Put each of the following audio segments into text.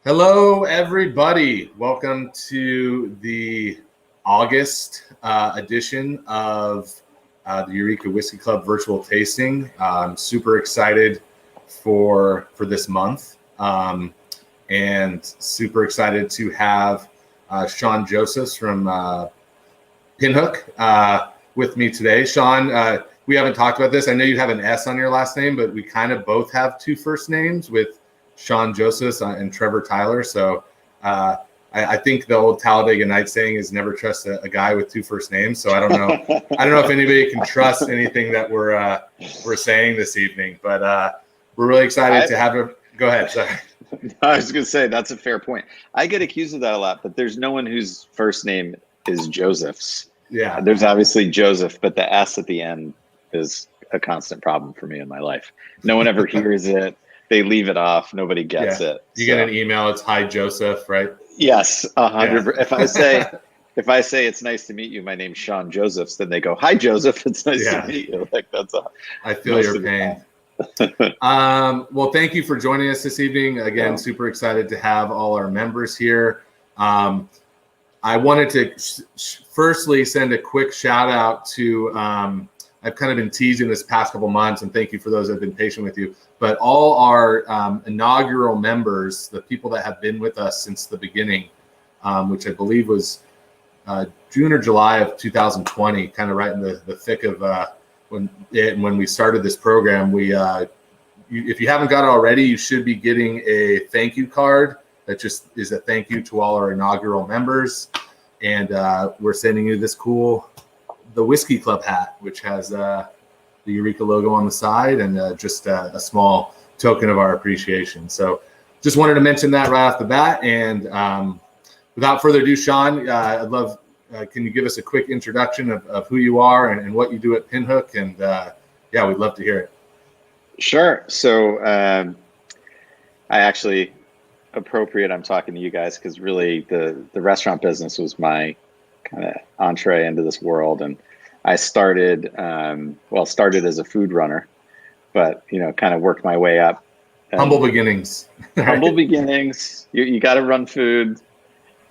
Hello, everybody. Welcome to the August edition of the Eureka Whiskey Club Virtual Tasting. I'm super excited for this month, and super excited to have Sean Josephs from Pinhook with me today. Sean, we haven't talked about this. I know you have an S on your last name, but we kind of both have two first names with Sean Josephs and Trevor Tyler. So I think the old Talladega Nights saying is never trust a guy with two first names. So I don't know. I don't know if anybody can trust anything that we're saying this evening, but we're really excited to have him. Go ahead. Sorry. I was going to say that's a fair point. I get accused of that a lot, but there's no one whose first name is Joseph's. Yeah. There's obviously Joseph, but the S at the end is a constant problem for me in my life. No one ever hears it. They leave it off. Nobody gets it. You get an email. It's "Hi Joseph," right? Yes, 100. If I say it's nice to meet you, my name's Sean Josephs, then they go, "Hi Joseph, it's nice to meet you." Like I feel your pain. Well, thank you for joining us this evening. Again, super excited to have all our members here. I wanted to firstly send a quick shout out to. I've kind of been teasing this past couple months, and thank you for those that have been patient with you. But all our inaugural members, the people that have been with us since the beginning, which I believe was June or July of 2020, kind of right in the thick of when we started this program. If you haven't got it already, you should be getting a thank you card that just is a thank you to all our inaugural members. And we're sending you this the Whiskey Club hat, which has the Eureka logo on the side and just a small token of our appreciation. So just wanted to mention that right off the bat. And without further ado, Sean, I'd love, can you give us a quick introduction of who you are and what you do at Pinhook? And we'd love to hear it. Sure. So I actually appropriate I'm talking to you guys because really the restaurant business was my kind of entree into this world. And I started as a food runner, but, kind of worked my way up. Humble beginnings. Humble beginnings. You got to run food.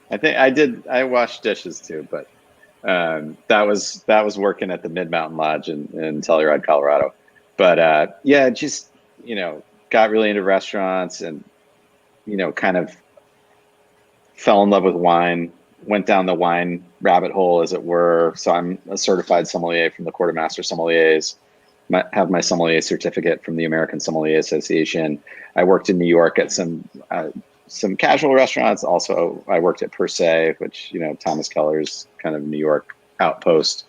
I think I washed dishes too, but that was working at the Mid-Mountain Lodge in Telluride, Colorado. But just, got really into restaurants and, kind of fell in love with wine. Went down the wine rabbit hole, as it were. So I'm a certified sommelier from the Court of Master Sommeliers. Have my sommelier certificate from the American Sommelier Association. I worked in New York at some casual restaurants. Also, I worked at Per Se, which Thomas Keller's kind of New York outpost.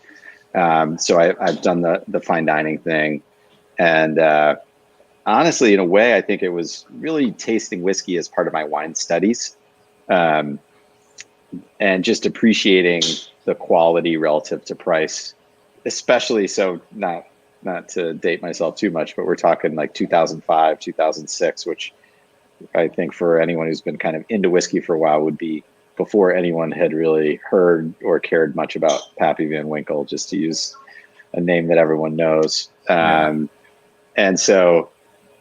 So I've done the fine dining thing, and honestly, in a way, I think it was really tasting whiskey as part of my wine studies. And just appreciating the quality relative to price, especially so not to date myself too much, but we're talking like 2005, 2006, which I think for anyone who's been kind of into whiskey for a while would be before anyone had really heard or cared much about Pappy Van Winkle, just to use a name that everyone knows. And so,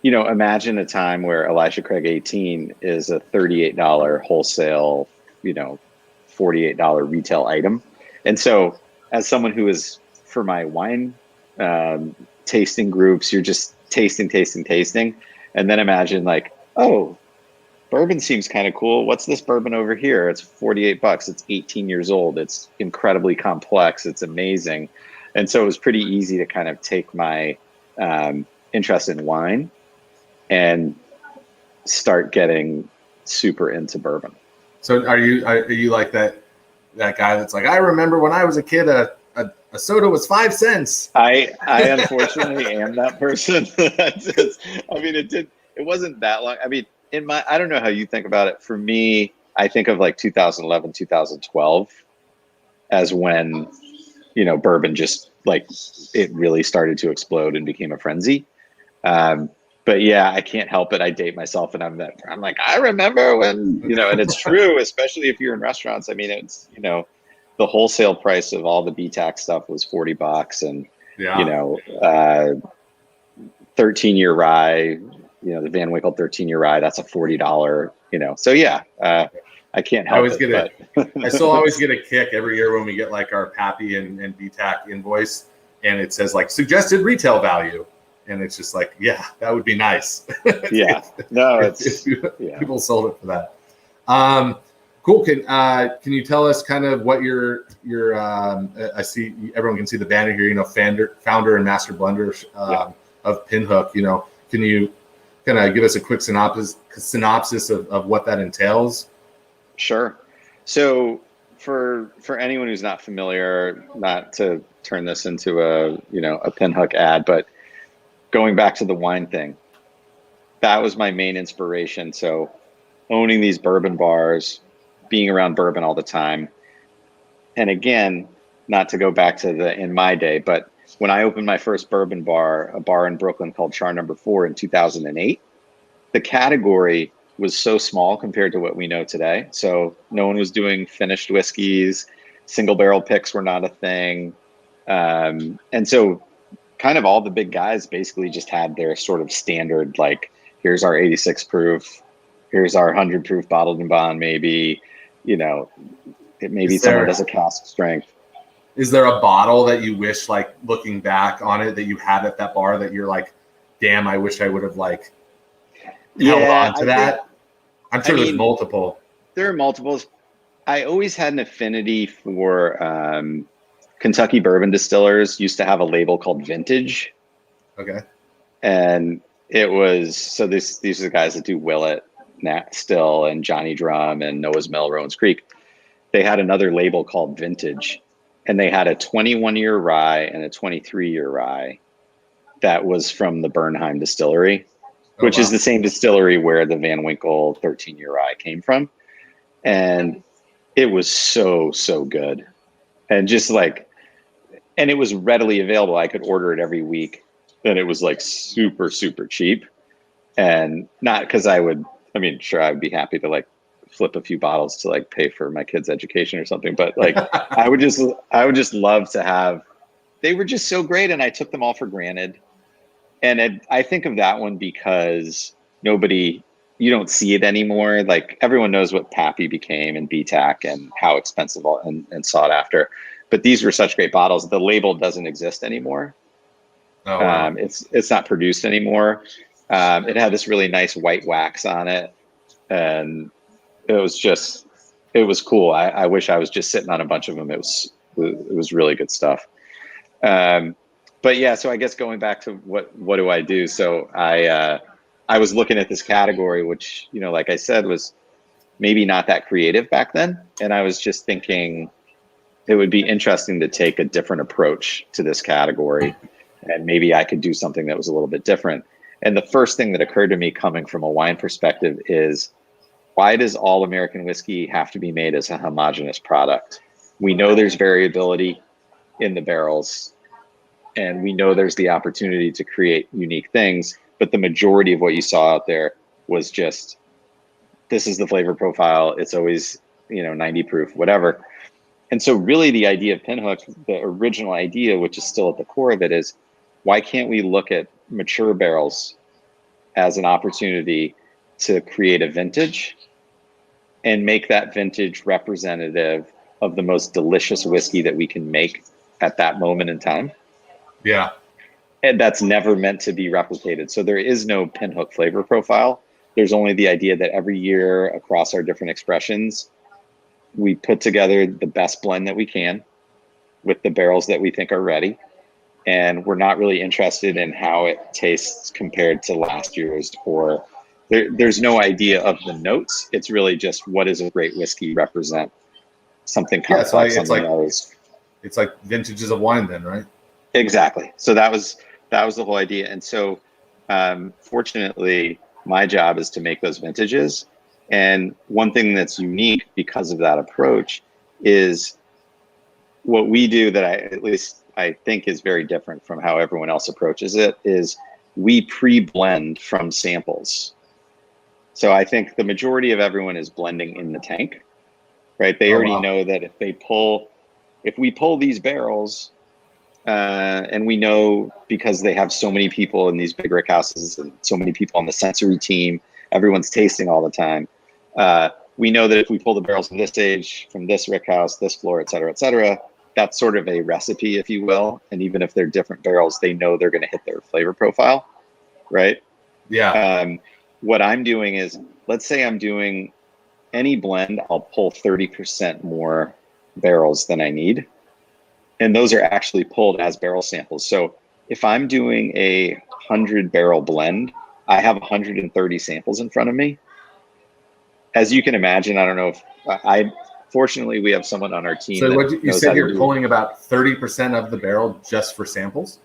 imagine a time where Elisha Craig 18 is a $38 wholesale, $48 retail item. And so as someone who is, for my wine tasting groups, you're just tasting. And then imagine like, oh, bourbon seems kind of cool. What's this bourbon over here? It's $48. It's 18 years old. It's incredibly complex. It's amazing. And so it was pretty easy to kind of take my interest in wine and start getting super into bourbon. So are you like that guy that's like, I remember when I was a kid, a soda was 5 cents. I unfortunately am that person. It wasn't that long. I mean, I don't know how you think about it. For me, I think of like 2011, 2012 as when, bourbon just like it really started to explode and became a frenzy. But yeah, I can't help it. I date myself, and I'm like, I remember when, and it's true, especially if you're in restaurants. I mean, it's, the wholesale price of all the BTAC stuff was $40, and 13-year rye the Van Winkle 13-year rye, that's a $40, So yeah, I can't help I still always get a kick every year when we get like our Pappy and BTAC invoice, and it says like suggested retail value. And it's just like, yeah, that would be nice. Yeah. No, if people sold it for that. Cool. Can you tell us kind of what your I see everyone can see the banner here, founder and master blender of Pinhook, can you kind of give us a quick synopsis of what that entails? Sure. So for anyone who's not familiar, not to turn this into a Pinhook ad, but going back to the wine thing, that was my main inspiration. So owning these bourbon bars, being around bourbon all the time. And again, not to go back to in my day, but when I opened my first bourbon bar, a bar in Brooklyn called Char Number 4 in 2008, the category was so small compared to what we know today. So no one was doing finished whiskeys, single barrel picks were not a thing. And so kind of all the big guys basically just had their sort of standard, like, here's our 86 proof, here's our 100 proof bottled and bond, maybe, maybe someone does a cask strength. Is there a bottle that you wish, like looking back on it, that you had at that bar that you're like, damn, I wish I would have like held on to that? I'm sure there's multiple. There are multiples. I always had an affinity for Kentucky bourbon distillers used to have a label called Vintage. Okay. And it was, so these are the guys that do Willet, Nat Still, and Johnny Drum, and Noah's Mill, Rowan's Creek. They had another label called Vintage, and they had a 21-year rye and a 23-year rye that was from the Bernheim Distillery, which is the same distillery where the Van Winkle 13-year rye came from. And it was so, so good. And just like, and it was readily available. I could order it every week, and it was like super, super cheap. And not because sure, I'd be happy to like flip a few bottles to like pay for my kids' education or something. But like, I would just love to have, they were just so great. And I took them all for granted. And I think of that one because you don't see it anymore. Like everyone knows what Pappy became and BTAC and how expensive and sought after. But these were such great bottles. The label doesn't exist anymore. Oh, wow. It's not produced anymore. It had this really nice white wax on it. And it was cool. I wish I was just sitting on a bunch of them. It was really good stuff. But yeah, so I guess going back to what do I do? So I was looking at this category, which, like I said, was maybe not that creative back then. And I was just thinking it would be interesting to take a different approach to this category. And maybe I could do something that was a little bit different. And the first thing that occurred to me coming from a wine perspective is, why does all American whiskey have to be made as a homogenous product? We know there's variability in the barrels, and we know there's the opportunity to create unique things, but the majority of what you saw out there was just, this is the flavor profile. It's always, 90 proof, whatever. And so really the idea of Pinhook, the original idea, which is still at the core of it, is why can't we look at mature barrels as an opportunity to create a vintage and make that vintage representative of the most delicious whiskey that we can make at that moment in time? Yeah. And that's never meant to be replicated. So there is no Pinhook flavor profile. There's only the idea that every year across our different expressions, we put together the best blend that we can with the barrels that we think are ready. And we're not really interested in how it tastes compared to last year's, or there's no idea of the notes. It's really just, what does a great whiskey represent? Something complex. It's like vintages of wine then, right? Exactly. So that was the whole idea. And so fortunately, my job is to make those vintages. And one thing that's unique because of that approach is what we do that I think is very different from how everyone else approaches it, is we pre-blend from samples. So I think the majority of everyone is blending in the tank, right? They already know that if we pull these barrels And we know because they have so many people in these big rick houses and so many people on the sensory team, everyone's tasting all the time. We know that if we pull the barrels from this age, from this rick house, this floor, et cetera, that's sort of a recipe, if you will. And even if they're different barrels, they know they're going to hit their flavor profile, right? Yeah. What I'm doing is, let's say I'm doing any blend, I'll pull 30% more barrels than I need. And those are actually pulled as barrel samples. So if I'm doing a 100-barrel blend, I have 130 samples in front of me. As you can imagine, I don't know if fortunately, we have someone on our team. So what you said, you're pulling about 30% of the barrel just for samples?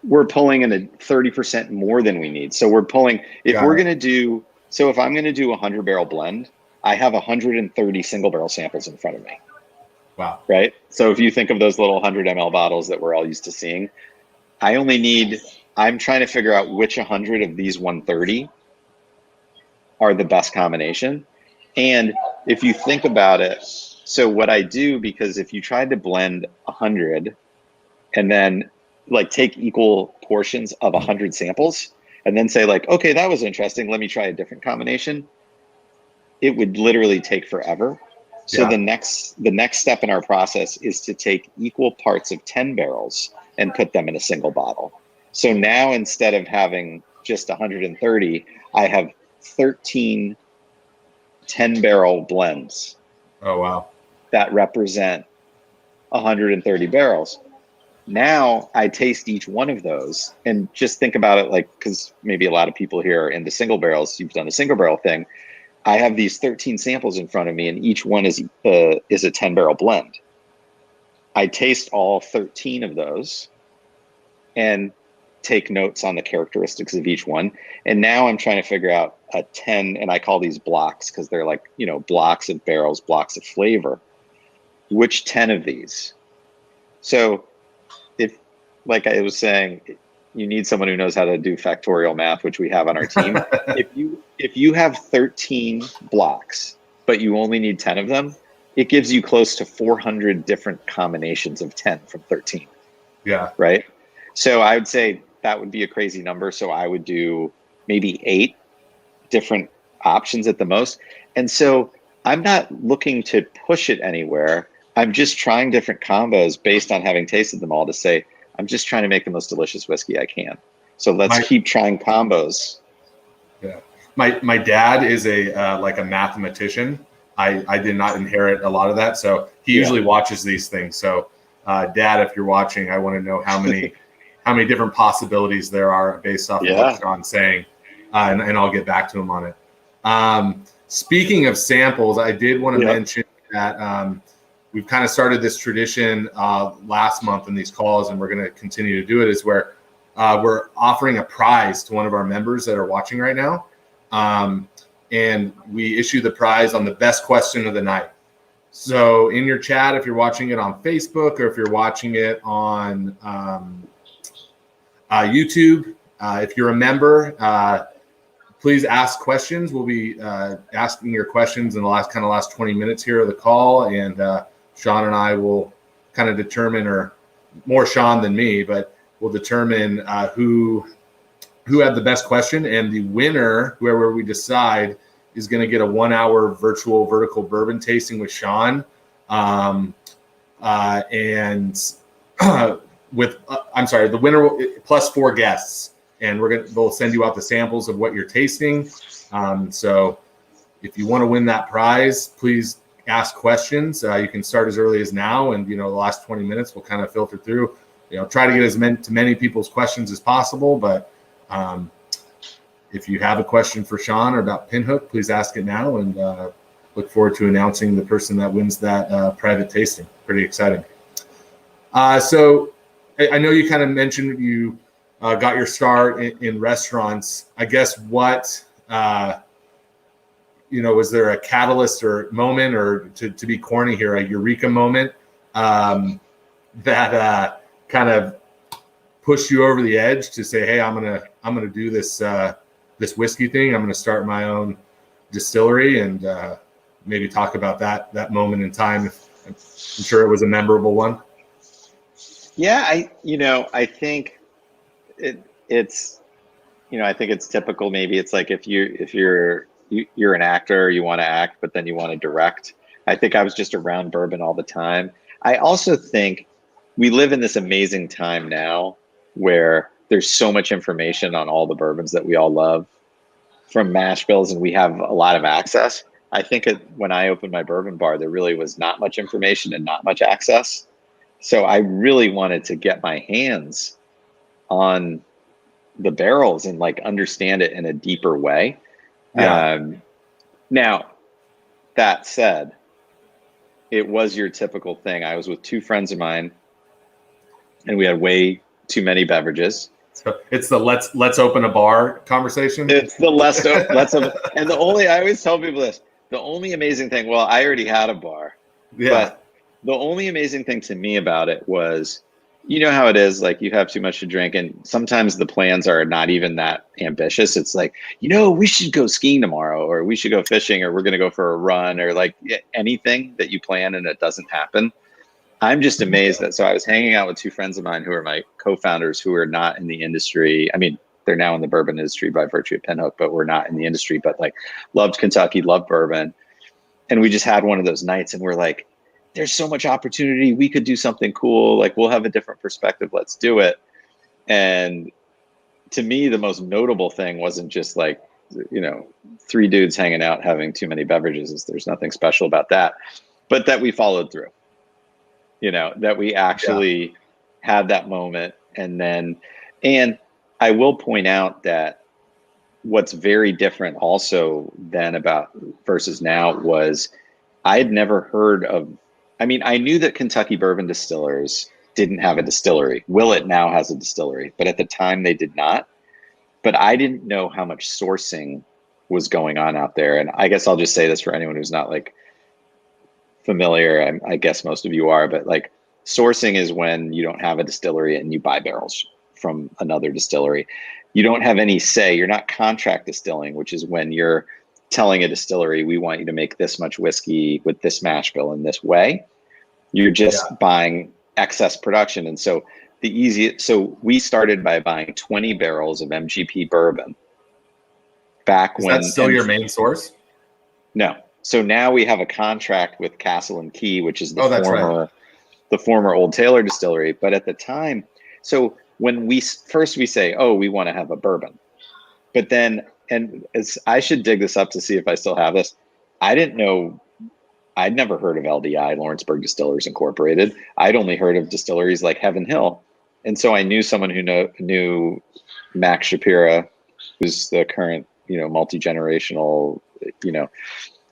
We're pulling in a 30% more than we need. So we're pulling, if I'm going to do a 100-barrel blend, I have 130 single barrel samples in front of me. Wow. Right. So if you think of those little 100 ml bottles that we're all used to seeing, I'm trying to figure out which 100 of these 130 are the best combination. And if you think about it, so what I do, because if you tried to blend 100 and then like take equal portions of 100 samples and then say like, okay, that was interesting, let me try a different combination, it would literally take forever. So the next step in our process is to take equal parts of 10 barrels and put them in a single bottle. So now instead of having just 130, I have 13 10-barrel blends. Oh, wow. That represent 130 barrels. Now I taste each one of those and just think about it like, because maybe a lot of people here are into single barrels, you've done the single barrel thing. I have these 13 samples in front of me and each one is a 10-barrel blend. I taste all 13 of those and take notes on the characteristics of each one. And now I'm trying to figure out a 10, and I call these blocks because they're like, blocks of barrels, blocks of flavor. Which 10 of these? So if, like I was saying, you need someone who knows how to do factorial math, which we have on our team. If you have 13 blocks, but you only need 10 of them, it gives you close to 400 different combinations of 10 from 13. Yeah. Right. So I would say that would be a crazy number. So I would do maybe 8 different options at the most. And so I'm not looking to push it anywhere. I'm just trying different combos based on having tasted them all to say, I'm just trying to make the most delicious whiskey I can. So let's keep trying combos. Yeah. My dad is a mathematician. I did not inherit a lot of that. So he usually watches these things. So Dad, if you're watching, I want to know how many different possibilities there are based off of what Sean's saying. And I'll get back to him on it. Speaking of samples, I did want to mention that we've kind of started this tradition last month in these calls, and we're going to continue to do it, is where we're offering a prize to one of our members that are watching right now. And we issue the prize on the best question of the night. So in your chat, if you're watching it on Facebook or if you're watching it on YouTube, if you're a member, please ask questions. We'll be asking your questions in the last 20 minutes here of the call, and Sean and I will kind of determine, or more Sean than me, but we'll determine who had the best question, and the winner, whoever we decide, is going to get a 1-hour virtual vertical bourbon tasting with Sean, and the winner plus 4 guests, and they'll send you out the samples of what you're tasting. So if you want to win that prize, please ask questions. You can start as early as now, and the last 20 minutes we'll kind of filter through. Try to get to many people's questions as possible, but if you have a question for Sean or about Pinhook, please ask it now, and look forward to announcing the person that wins that private tasting. Pretty exciting. So I know you kind of mentioned you got your start in restaurants. I guess was there a catalyst or moment, or to be corny here, a eureka moment that kind of pushed you over the edge to say, hey, I'm gonna do this whiskey thing. I'm gonna start my own distillery, and maybe talk about that moment in time. I'm sure it was a memorable one. Yeah, I think it's, I think it's typical. Maybe it's like if you're an actor, you want to act, but then you want to direct. I think I was just around bourbon all the time. I also think we live in this amazing time now where there's so much information on all the bourbons that we all love from mash bills, and we have a lot of access. I think when I opened my bourbon bar, there really was not much information and not much access. So I really wanted to get my hands on the barrels and like understand it in a deeper way. Yeah. Now, that said, it was your typical thing. I was with two friends of mine and we had way too many beverages. So it's the let's open a bar conversation. It's the let's open. And I always tell people this, the only amazing thing, well, I already had a bar, Yeah. but the only amazing thing to me about it was, you know how it is, like you have too much to drink and sometimes the plans are not even that ambitious. It's like, we should go skiing tomorrow, or we should go fishing, or we're going to go for a run, or like anything that you plan and it doesn't happen. I'm just amazed that, so I was hanging out with two friends of mine who are my co-founders who are not in the industry. I mean, they're now in the bourbon industry by virtue of Pinhook, but we're not in the industry, but like loved Kentucky, loved bourbon. And we just had one of those nights and we're like, there's so much opportunity. We could do something cool. Like we'll have a different perspective. Let's do it. And to me, the most notable thing wasn't just like, three dudes hanging out, having too many beverages. There's nothing special about that, but that we followed through, that we actually had that moment. And I will point out that what's very different also than about versus now was I had never heard of, I knew that Kentucky Bourbon Distillers didn't have a distillery. Willet now has a distillery, but at the time they did not. But I didn't know how much sourcing was going on out there. And I guess I'll just say this for anyone who's not like familiar. I guess most of you are, but like sourcing is when you don't have a distillery and you buy barrels from another distillery. You don't have any say. You're not contract distilling, which is when you're telling a distillery, we want you to make this much whiskey with this mash bill in this way. You're just buying excess production. And so so we started by buying 20 barrels of MGP bourbon back when. Is that still your main source? No. So now we have a contract with Castle and Key, which is the former Old Taylor Distillery. But at the time, so when we say, oh, we want to have a bourbon, but then, and I should dig this up to see if I still have this. I didn't know, I'd never heard of LDI, Lawrenceburg Distillers Incorporated. I'd only heard of distilleries like Heaven Hill. And so I knew someone who knew Max Shapira, who's the current, multi-generational,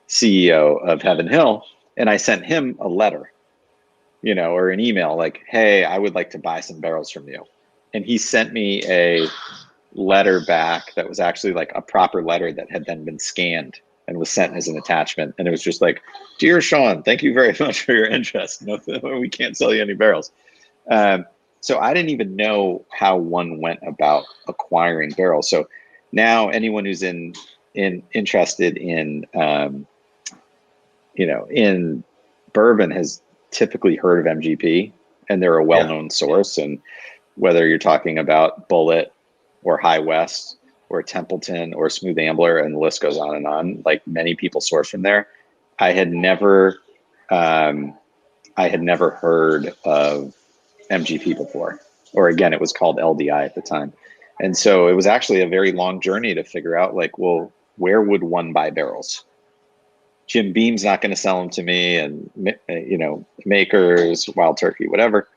CEO of Heaven Hill. And I sent him a letter, or an email like, hey, I would like to buy some barrels from you. And he sent me a letter back that was actually like a proper letter that had then been scanned and was sent as an attachment. And it was just like, dear Sean, thank you very much for your interest. No, we can't sell you any barrels. So I didn't even know how one went about acquiring barrels. So now anyone who's interested in, in bourbon has typically heard of MGP, and they're a well-known source. And whether you're talking about Bullet or High West or Templeton or Smooth Ambler, and the list goes on, like many people source from there. I had never heard of MGP before, or again, it was called LDI at the time. And so it was actually a very long journey to figure out like, well, where would one buy barrels? Jim Beam's not going to sell them to me, and Makers, Wild Turkey, whatever.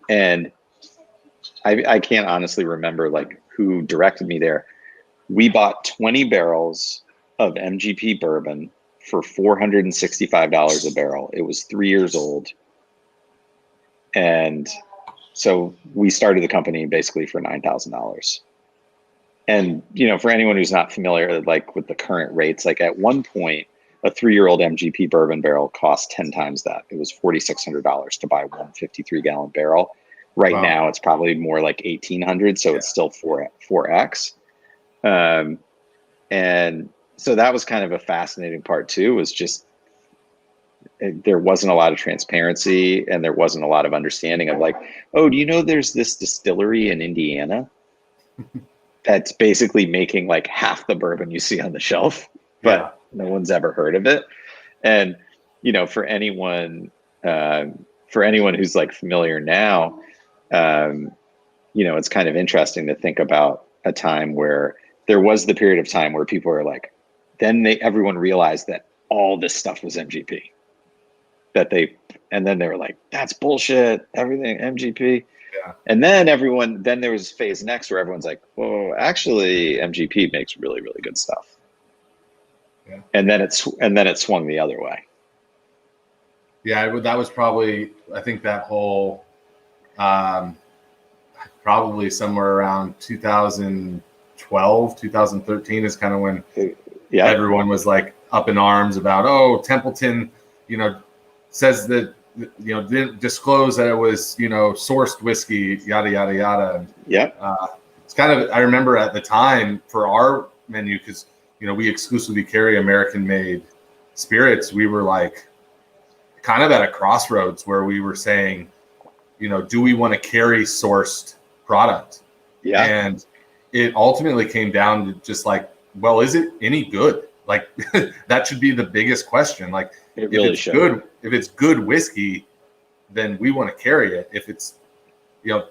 And I can't honestly remember like who directed me there. We bought 20 barrels of MGP bourbon for $465 a barrel. It was 3 years old. And so we started the company basically for $9,000. And, for anyone who's not familiar, like with the current rates, like at one point, a 3-year-old MGP bourbon barrel cost 10 times that. It was $4,600 to buy one 53-gallon barrel. Right now, it's probably more like $1,800, so it's still 4x. And so that was kind of a fascinating part too, was just there wasn't a lot of transparency, and there wasn't a lot of understanding of like, oh, do you know there's this distillery in Indiana that's basically making like half the bourbon you see on the shelf, but no one's ever heard of it. And, you know, for anyone who's like familiar now, you know, it's kind of interesting to think about a time where there was the period of time where people were like, everyone realized that all this stuff was MGP. And then they were like, that's bullshit, everything MGP. Yeah. And then there was phase next where everyone's like, well, actually MGP makes really, really good stuff. Yeah. And then it swung the other way. Yeah, that was probably, I think that whole, probably somewhere around 2012, 2013 is kind of when everyone was like up in arms about, oh, Templeton, you know, says that, you know, didn't disclose that it was, you know, sourced whiskey, yada, yada, yada. Yeah. It's kind of, I remember at the time for our menu, because, you know, we exclusively carry American-made spirits. We were like kind of at a crossroads where we were saying, you know, do we want to carry sourced product? Yeah. And it ultimately came down to just like, well, is it any good? Like that should be the biggest question. Like it really if it's good whiskey, then we want to carry it. If it's, you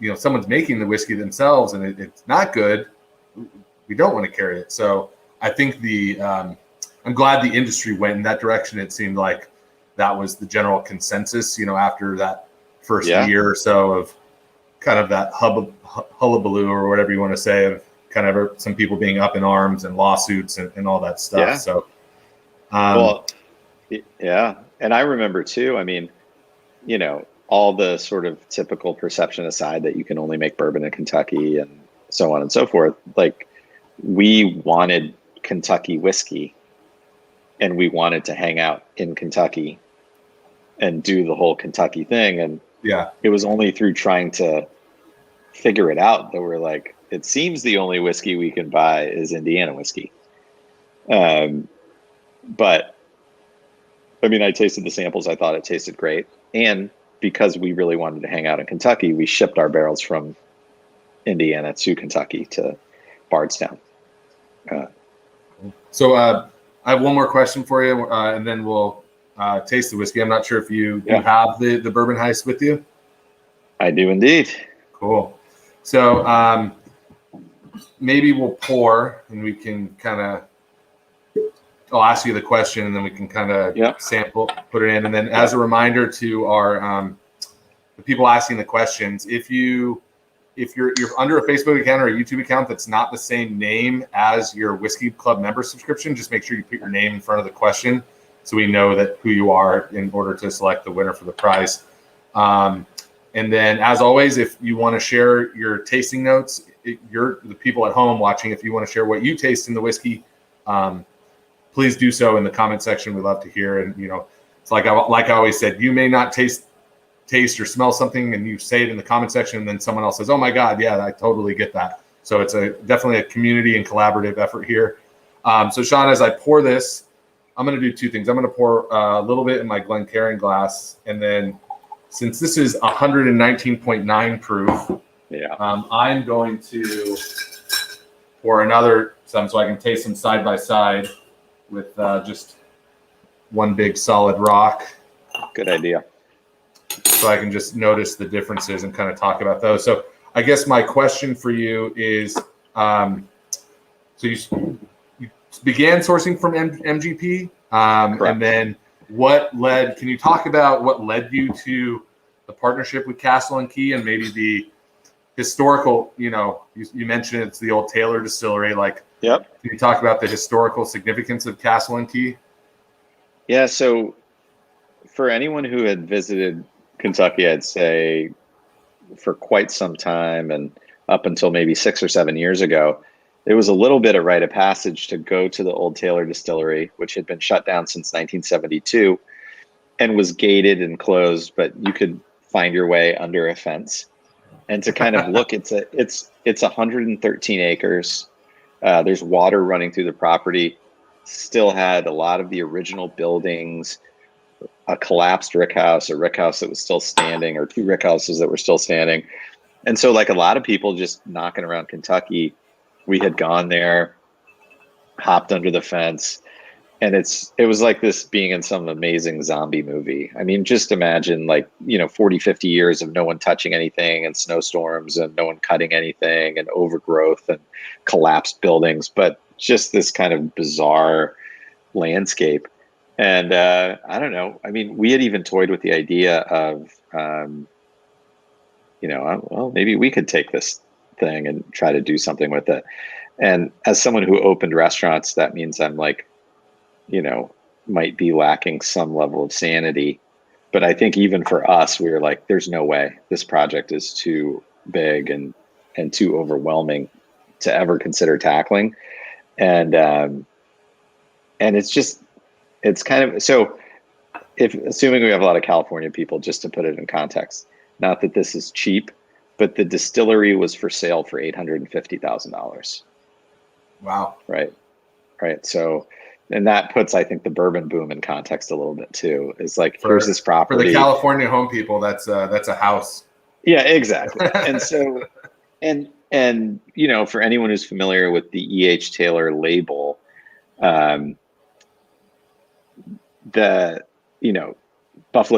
know, someone's making the whiskey themselves and it's not good, we don't want to carry it. So I think I'm glad the industry went in that direction. It seemed like that was the general consensus, you know, after that first year or so of kind of that hullabaloo or whatever you want to say, of kind of some people being up in arms and lawsuits and all that stuff. Yeah. So, And I remember too, I mean, you know, all the sort of typical perception aside that you can only make bourbon in Kentucky and so on and so forth, like we wanted Kentucky whiskey and we wanted to hang out in Kentucky and do the whole Kentucky thing. And it was only through trying to figure it out that we're like, it seems the only whiskey we can buy is Indiana whiskey. But I mean, I tasted the samples. I thought it tasted great. And because we really wanted to hang out in Kentucky, we shipped our barrels from Indiana to Kentucky to Bardstown. So I have one more question for you, and then we'll taste the whiskey. I'm not sure if you have the Bourbon Heist with you. I do indeed. Cool. So maybe we'll pour and we can kind of, I'll ask you the question and then we can kind of sample, put it in. And then as a reminder to our the people asking the questions, if you're under a Facebook account or a YouTube account that's not the same name as your Whiskey Club member subscription, just make sure you put your name in front of the question so we know that who you are in order to select the winner for the prize. And then, as always, if you want to share your tasting notes, the people at home watching, if you want to share what you taste in the whiskey, please do so in the comment section. We'd love to hear. And, you know, it's like I always said, you may not taste or smell something and you say it in the comment section and then someone else says, oh my God, yeah, I totally get that. So it's definitely a community and collaborative effort here. So Sean, as I pour this, I'm going to do two things. I'm going to pour a little bit in my Glencairn glass, and then since this is 119.9 proof, I'm going to pour another some so I can taste them side by side with just one big solid rock. Good idea. So I can just notice the differences and kind of talk about those. So I guess my question for you is, so you began sourcing from MGP, and then can you talk about what led you to the partnership with Castle and Key and maybe the historical, you know, you mentioned it's the old Taylor Distillery, like, can you talk about the historical significance of Castle and Key? Yeah. So for anyone who had visited Kentucky, I'd say for quite some time and up until maybe 6 or 7 years ago, there was a little bit of rite of passage to go to the old Taylor Distillery, which had been shut down since 1972 and was gated and closed, but you could find your way under a fence and to kind of look. It's 113 acres. There's water running through the property. Still had a lot of the original buildings. a collapsed rick house, a rick house that was still standing, or two rick houses that were still standing. And so like a lot of people just knocking around Kentucky, we had gone there, hopped under the fence, and it was like this being in some amazing zombie movie. I mean, just imagine like, 40, 50 years of no one touching anything, and snowstorms, and no one cutting anything, and overgrowth and collapsed buildings, but just this kind of bizarre landscape. And I don't know. I mean, we had even toyed with the idea of, well, maybe we could take this thing and try to do something with it. And as someone who opened restaurants, that means I'm like, might be lacking some level of sanity. But I think even for us, we were like, there's no way this project is too big and too overwhelming to ever consider tackling. And it's kind of, so assuming we have a lot of California people, just to put it in context, not that this is cheap, but the distillery was for sale for $850,000. Wow. Right. So, and that puts, I think, the bourbon boom in context a little bit too. It's like, here's this property. For the California home people, that's a house. Yeah, exactly. And so, and for anyone who's familiar with the E.H. Taylor label, Buffalo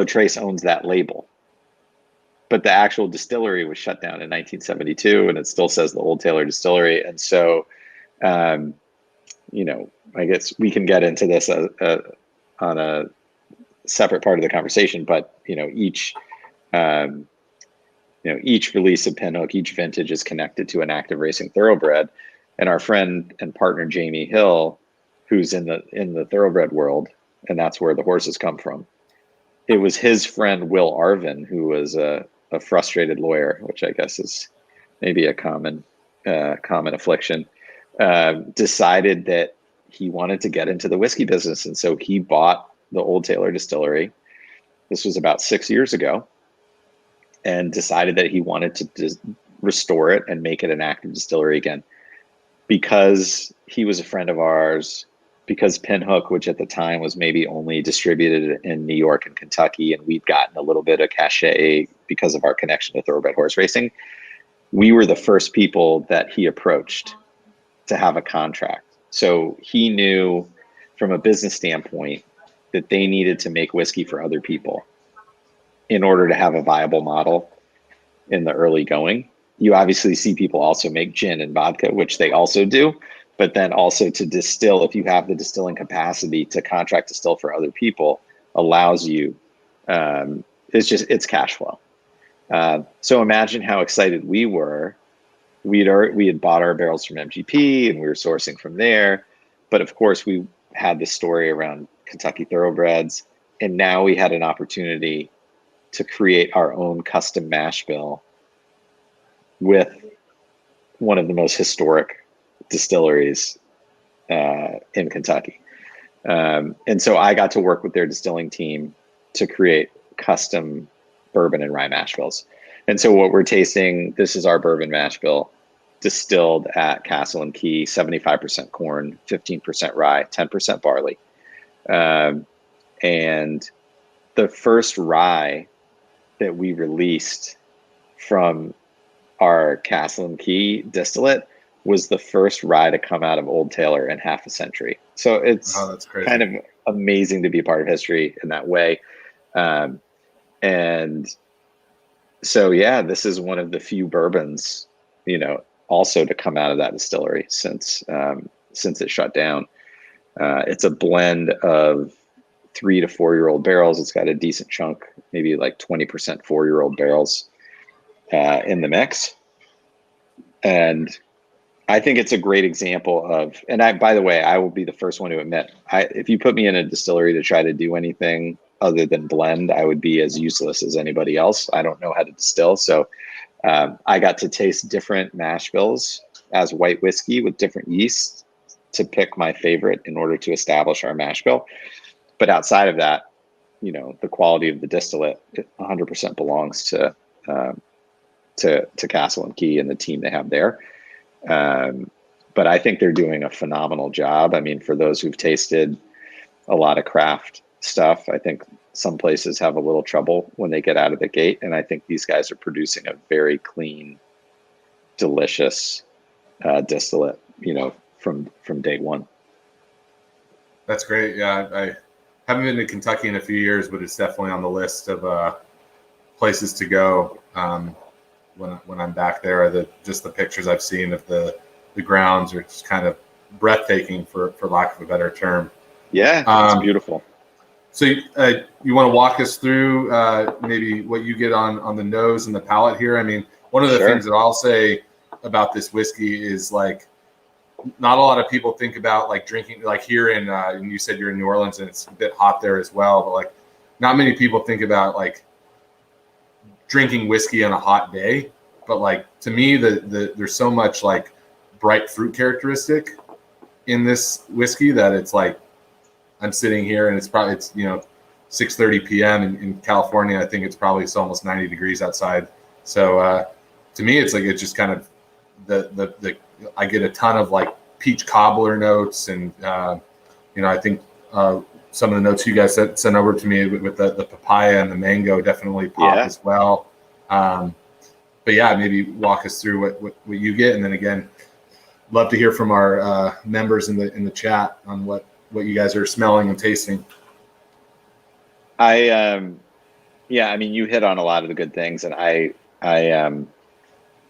Trace owns that label, but the actual distillery was shut down in 1972, and it still says the Old Taylor Distillery. And so, I guess we can get into this on a separate part of the conversation, but each release of Pinhook, each vintage is connected to an active racing thoroughbred. And our friend and partner Jamie Hill, who's in the thoroughbred world, and that's where the horses come from. It was his friend Will Arvin, who was a frustrated lawyer, which I guess is maybe a common affliction. Decided that he wanted to get into the whiskey business, and so he bought the Old Taylor Distillery. This was about 6 years ago, and decided that he wanted to restore it and make it an active distillery again, because he was a friend of ours, because Pinhook, which at the time was maybe only distributed in New York and Kentucky, and we'd gotten a little bit of cachet because of our connection to thoroughbred horse racing, we were the first people that he approached to have a contract. So he knew from a business standpoint that they needed to make whiskey for other people in order to have a viable model in the early going. You obviously see people also make gin and vodka, which they also do, but then also to distill, if you have the distilling capacity to contract distill for other people, allows you, it's cash flow. So imagine how excited we were. We had bought our barrels from MGP, and we were sourcing from there. But of course, we had this story around Kentucky thoroughbreds, and now we had an opportunity to create our own custom mash bill with one of the most historic distilleries in Kentucky. And so I got to work with their distilling team to create custom bourbon and rye mash bills. And so what we're tasting, this is our bourbon mash bill, distilled at Castle and Key, 75% corn, 15% rye, 10% barley. And the first rye that we released from our Castle and Key distillate was the first rye to come out of Old Taylor in half a century. So it's kind of amazing to be a part of history in that way. And so, yeah, this is one of the few bourbons, also to come out of that distillery since it shut down. It's a blend of 3 to 4 year old barrels. It's got a decent chunk, maybe like 20% 4 year old barrels in the mix. And I think it's a great example of, and by the way, I will be the first one to admit, if you put me in a distillery to try to do anything other than blend, I would be as useless as anybody else. I don't know how to distill. So I got to taste different mash bills as white whiskey with different yeasts to pick my favorite in order to establish our mash bill. But outside of that, the quality of the distillate 100% belongs to Castle and Key and the team they have there. But I think they're doing a phenomenal job. I mean, for those who've tasted a lot of craft stuff, I think some places have a little trouble when they get out of the gate. And I think these guys are producing a very clean, delicious distillate, from day one. That's great. Yeah, I haven't been to Kentucky in a few years, but it's definitely on the list of places to go when I'm back there. Just the pictures I've seen of the grounds are just kind of breathtaking, for lack of a better term. Yeah, it's beautiful. So you want to walk us through maybe what you get on the nose and the palate here? I mean, one of the things that I'll say about this whiskey is, like, not a lot of people think about, like, drinking, like, here in and you said you're in New Orleans and it's a bit hot there as well, but, like, not many people think about, like, drinking whiskey on a hot day. But, like, to me, there's so much, like, bright fruit characteristic in this whiskey that it's like, I'm sitting here and it's 6:30 p.m. in California. I think it's almost 90 degrees outside. So to me, it's like, it's just kind of I get a ton of, like, peach cobbler notes, and I think some of the notes you guys sent over to me with the papaya and the mango definitely pop as well. But yeah, maybe walk us through what you get, and then again, love to hear from our members in the chat on what you guys are smelling and tasting. I mean, you hit on a lot of the good things, and I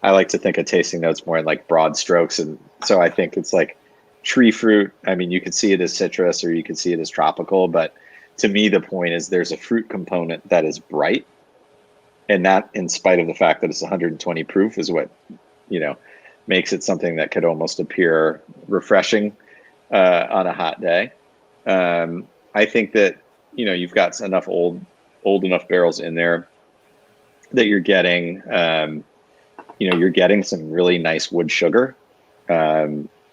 like to think of tasting notes more in, like, broad strokes, and so I think it's like tree fruit. I mean, you could see it as citrus or you could see it as tropical, but to me, the point is there's a fruit component that is bright, and that, in spite of the fact that it's 120 proof, is what makes it something that could almost appear refreshing on a hot day. I think that you've got enough old enough barrels in there that you're getting you're getting some really nice wood sugar,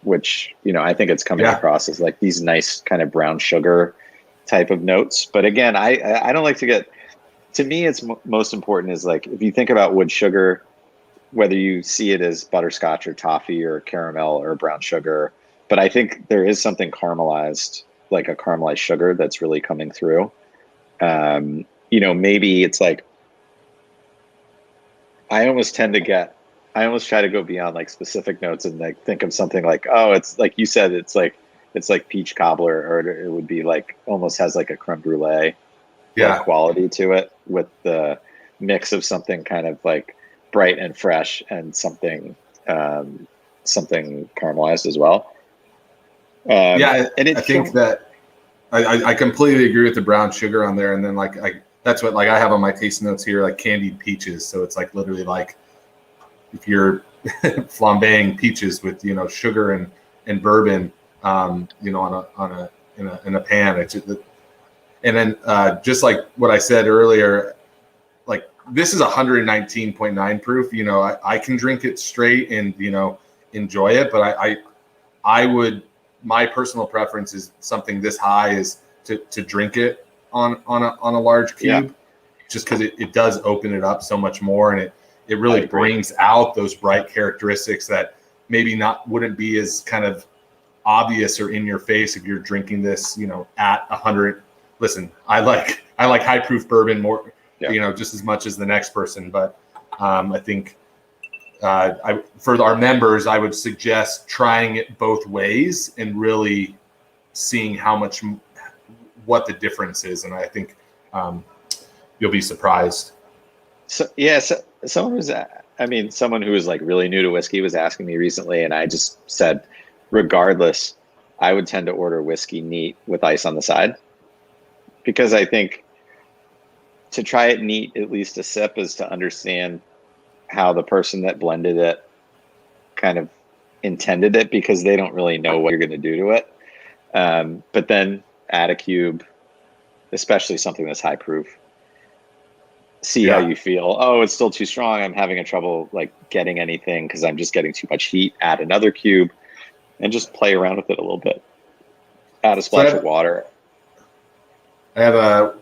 which I think it's coming across as, like, these nice kind of brown sugar type of notes. But again, I don't like to get, to me, it's most important is, like, if you think about wood sugar, whether you see it as butterscotch or toffee or caramel or brown sugar, but I think there is something caramelized, like a caramelized sugar, that's really coming through. Maybe it's like, I almost try to go beyond, like, specific notes and, like, think of something like, oh, it's like you said, it's like peach cobbler, or it would be like, almost has like a creme brulee quality to it, with the mix of something kind of like bright and fresh and something caramelized as well. And I think that I completely agree with the brown sugar on there. And then, like, that's what, like, I have on my taste notes here, like, candied peaches. So it's, like, literally like if you're flambeing peaches with sugar and bourbon, in a pan. And then just like what I said earlier, like, this is 119.9 proof. I can drink it straight and enjoy it, but I would, my personal preference is something this high is to drink it on a large cube, just because it does open it up so much more, and it really brings out those bright characteristics that maybe wouldn't be as kind of obvious or in your face if you're drinking this at 100. Listen, I like high proof bourbon more, just as much as the next person, but I think for our members, I would suggest trying it both ways and really seeing what the difference is. And I think you'll be surprised. So someone who was, like, really new to whiskey was asking me recently, and I just said, regardless, I would tend to order whiskey neat with ice on the side, because I think to try it neat, at least a sip, is to understand how the person that blended it kind of intended it, because they don't really know what you're going to do to it. But then add a cube, especially something that's high proof. See how you feel. Oh, it's still too strong. I'm having trouble, like, getting anything because I'm just getting too much heat. Add another cube and just play around with it a little bit. Add a splash of water. I have a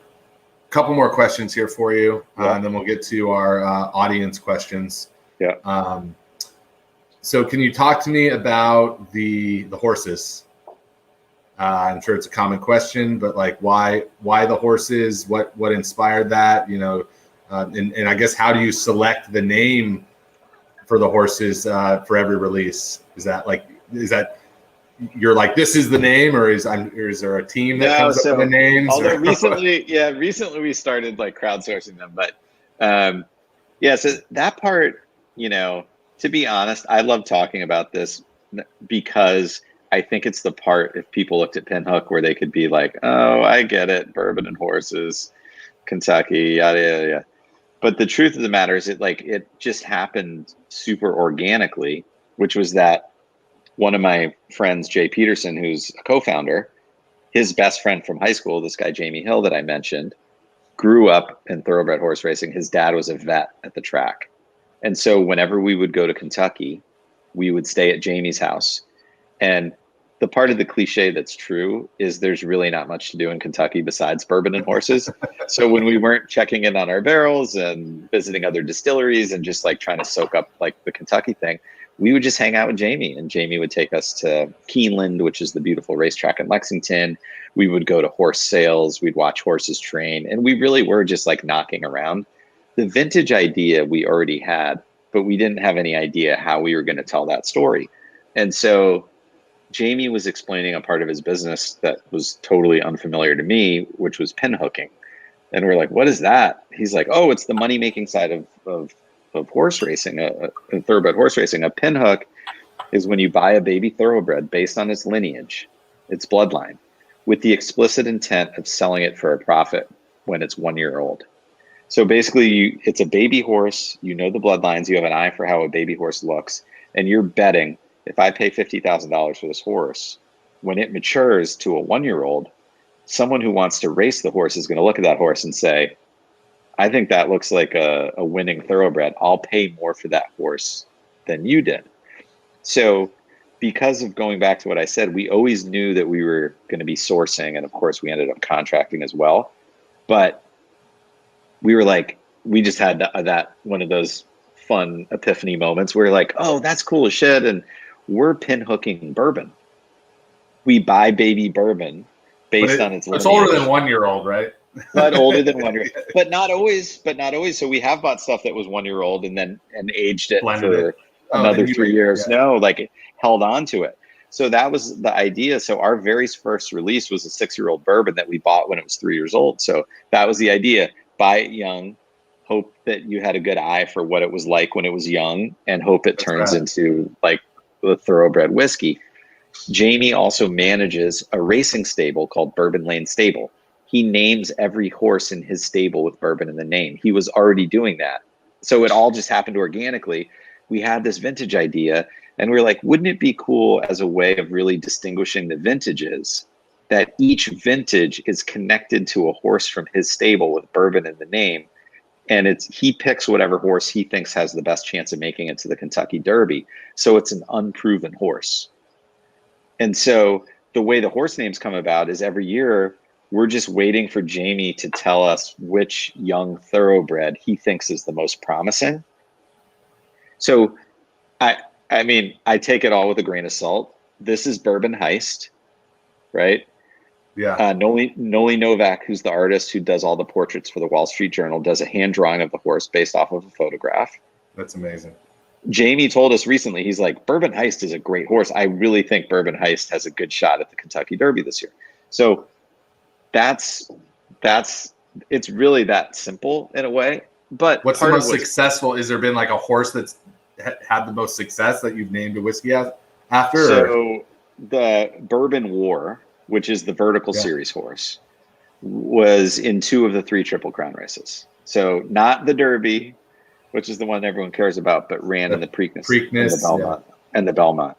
couple more questions here for you, and then we'll get to our audience questions. Yeah. So can you talk to me about the horses? I'm sure it's a common question, but like why the horses? What inspired that? And I guess how do you select the name for the horses for every release? Is that you're like, this is the name, or is there a team that comes up with the names? Although recently we started like crowdsourcing them, but so that part, to be honest, I love talking about this because I think it's the part, if people looked at Pinhook, where they could be like, oh, I get it, bourbon and horses, Kentucky, yada yada yada. But the truth of the matter is, it just happened super organically, which was that one of my friends, Jay Peterson, who's a co-founder, his best friend from high school, this guy Jamie Hill that I mentioned, grew up in thoroughbred horse racing. His dad was a vet at the track. And so whenever we would go to Kentucky, we would stay at Jamie's house. And the part of the cliche that's true is there's really not much to do in Kentucky besides bourbon and horses. So when we weren't checking in on our barrels and visiting other distilleries and just like trying to soak up like the Kentucky thing, we would just hang out with Jamie, and Jamie would take us to Keeneland, which is the beautiful racetrack in Lexington. We would go to horse sales. We'd watch horses train. And we really were just like knocking around. The vintage idea we already had, but we didn't have any idea how we were going to tell that story. And so Jamie was explaining a part of his business that was totally unfamiliar to me, which was pinhooking. And we're like, what is that? He's like, oh, it's the money-making side of horse racing, thoroughbred horse racing. A pinhook is when you buy a baby thoroughbred based on its lineage, its bloodline, with the explicit intent of selling it for a profit when it's 1 year old. So basically, it's a baby horse. You know the bloodlines. You have an eye for how a baby horse looks, and you're betting, if I pay $50,000 for this horse, when it matures to a 1 year old, someone who wants to race the horse is going to look at that horse and say, I think that looks like a winning thoroughbred. I'll pay more for that horse than you did. So because of going back to what I said, we always knew that we were going to be sourcing. And of course, we ended up contracting as well. But we were like, we just had that one of those fun epiphany moments where we're like, oh, that's cool as shit. And we're pinhooking bourbon. We buy baby bourbon based on its lineage. It's older than 1 year old, right? But older than 1 year, but not always. So we have bought stuff that was 1 year old and aged it for another 3 years. Yeah. No, like it held on to it. So that was the idea. So our very first release was a 6 year old bourbon that we bought when it was 3 years old. So that was the idea. Buy it young, hope that you had a good eye for what it was like when it was young, and hope it turns into like the thoroughbred whiskey. Jamie also manages a racing stable called Bourbon Lane Stable. He names every horse in his stable with bourbon in the name. He was already doing that. So it all just happened organically. We had this vintage idea, and we were like, wouldn't it be cool as a way of really distinguishing the vintages, that each vintage is connected to a horse from his stable with bourbon in the name, and he picks whatever horse he thinks has the best chance of making it to the Kentucky Derby. So it's an unproven horse. And so the way the horse names come about is every year we're just waiting for Jamie to tell us which young thoroughbred he thinks is the most promising. So I mean, I take it all with a grain of salt. This is Bourbon Heist, right? Yeah. Noli Novak, who's the artist who does all the portraits for the Wall Street Journal, does a hand drawing of the horse based off of a photograph. That's amazing. Jamie told us recently, he's like, Bourbon Heist is a great horse. I really think Bourbon Heist has a good shot at the Kentucky Derby this year. So it's really that simple in a way. But what's the most successful? Is there been like a horse that's had the most success that you've named a whiskey after? So the Bourbon War, which is the Vertical Series horse, was in 2 of the 3 Triple Crown races. So not the Derby, which is the one everyone cares about, but ran in the Preakness and the Belmont.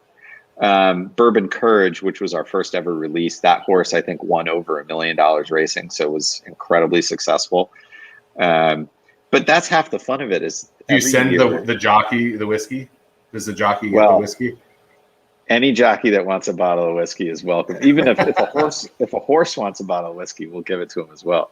Bourbon Courage, which was our first ever release, that horse I think won over $1 million racing, so it was incredibly successful. But that's half the fun of it. Is you send the jockey the whiskey? Does the jockey get the whiskey? Any jockey that wants a bottle of whiskey is welcome. Even if a horse wants a bottle of whiskey, we'll give it to him as well.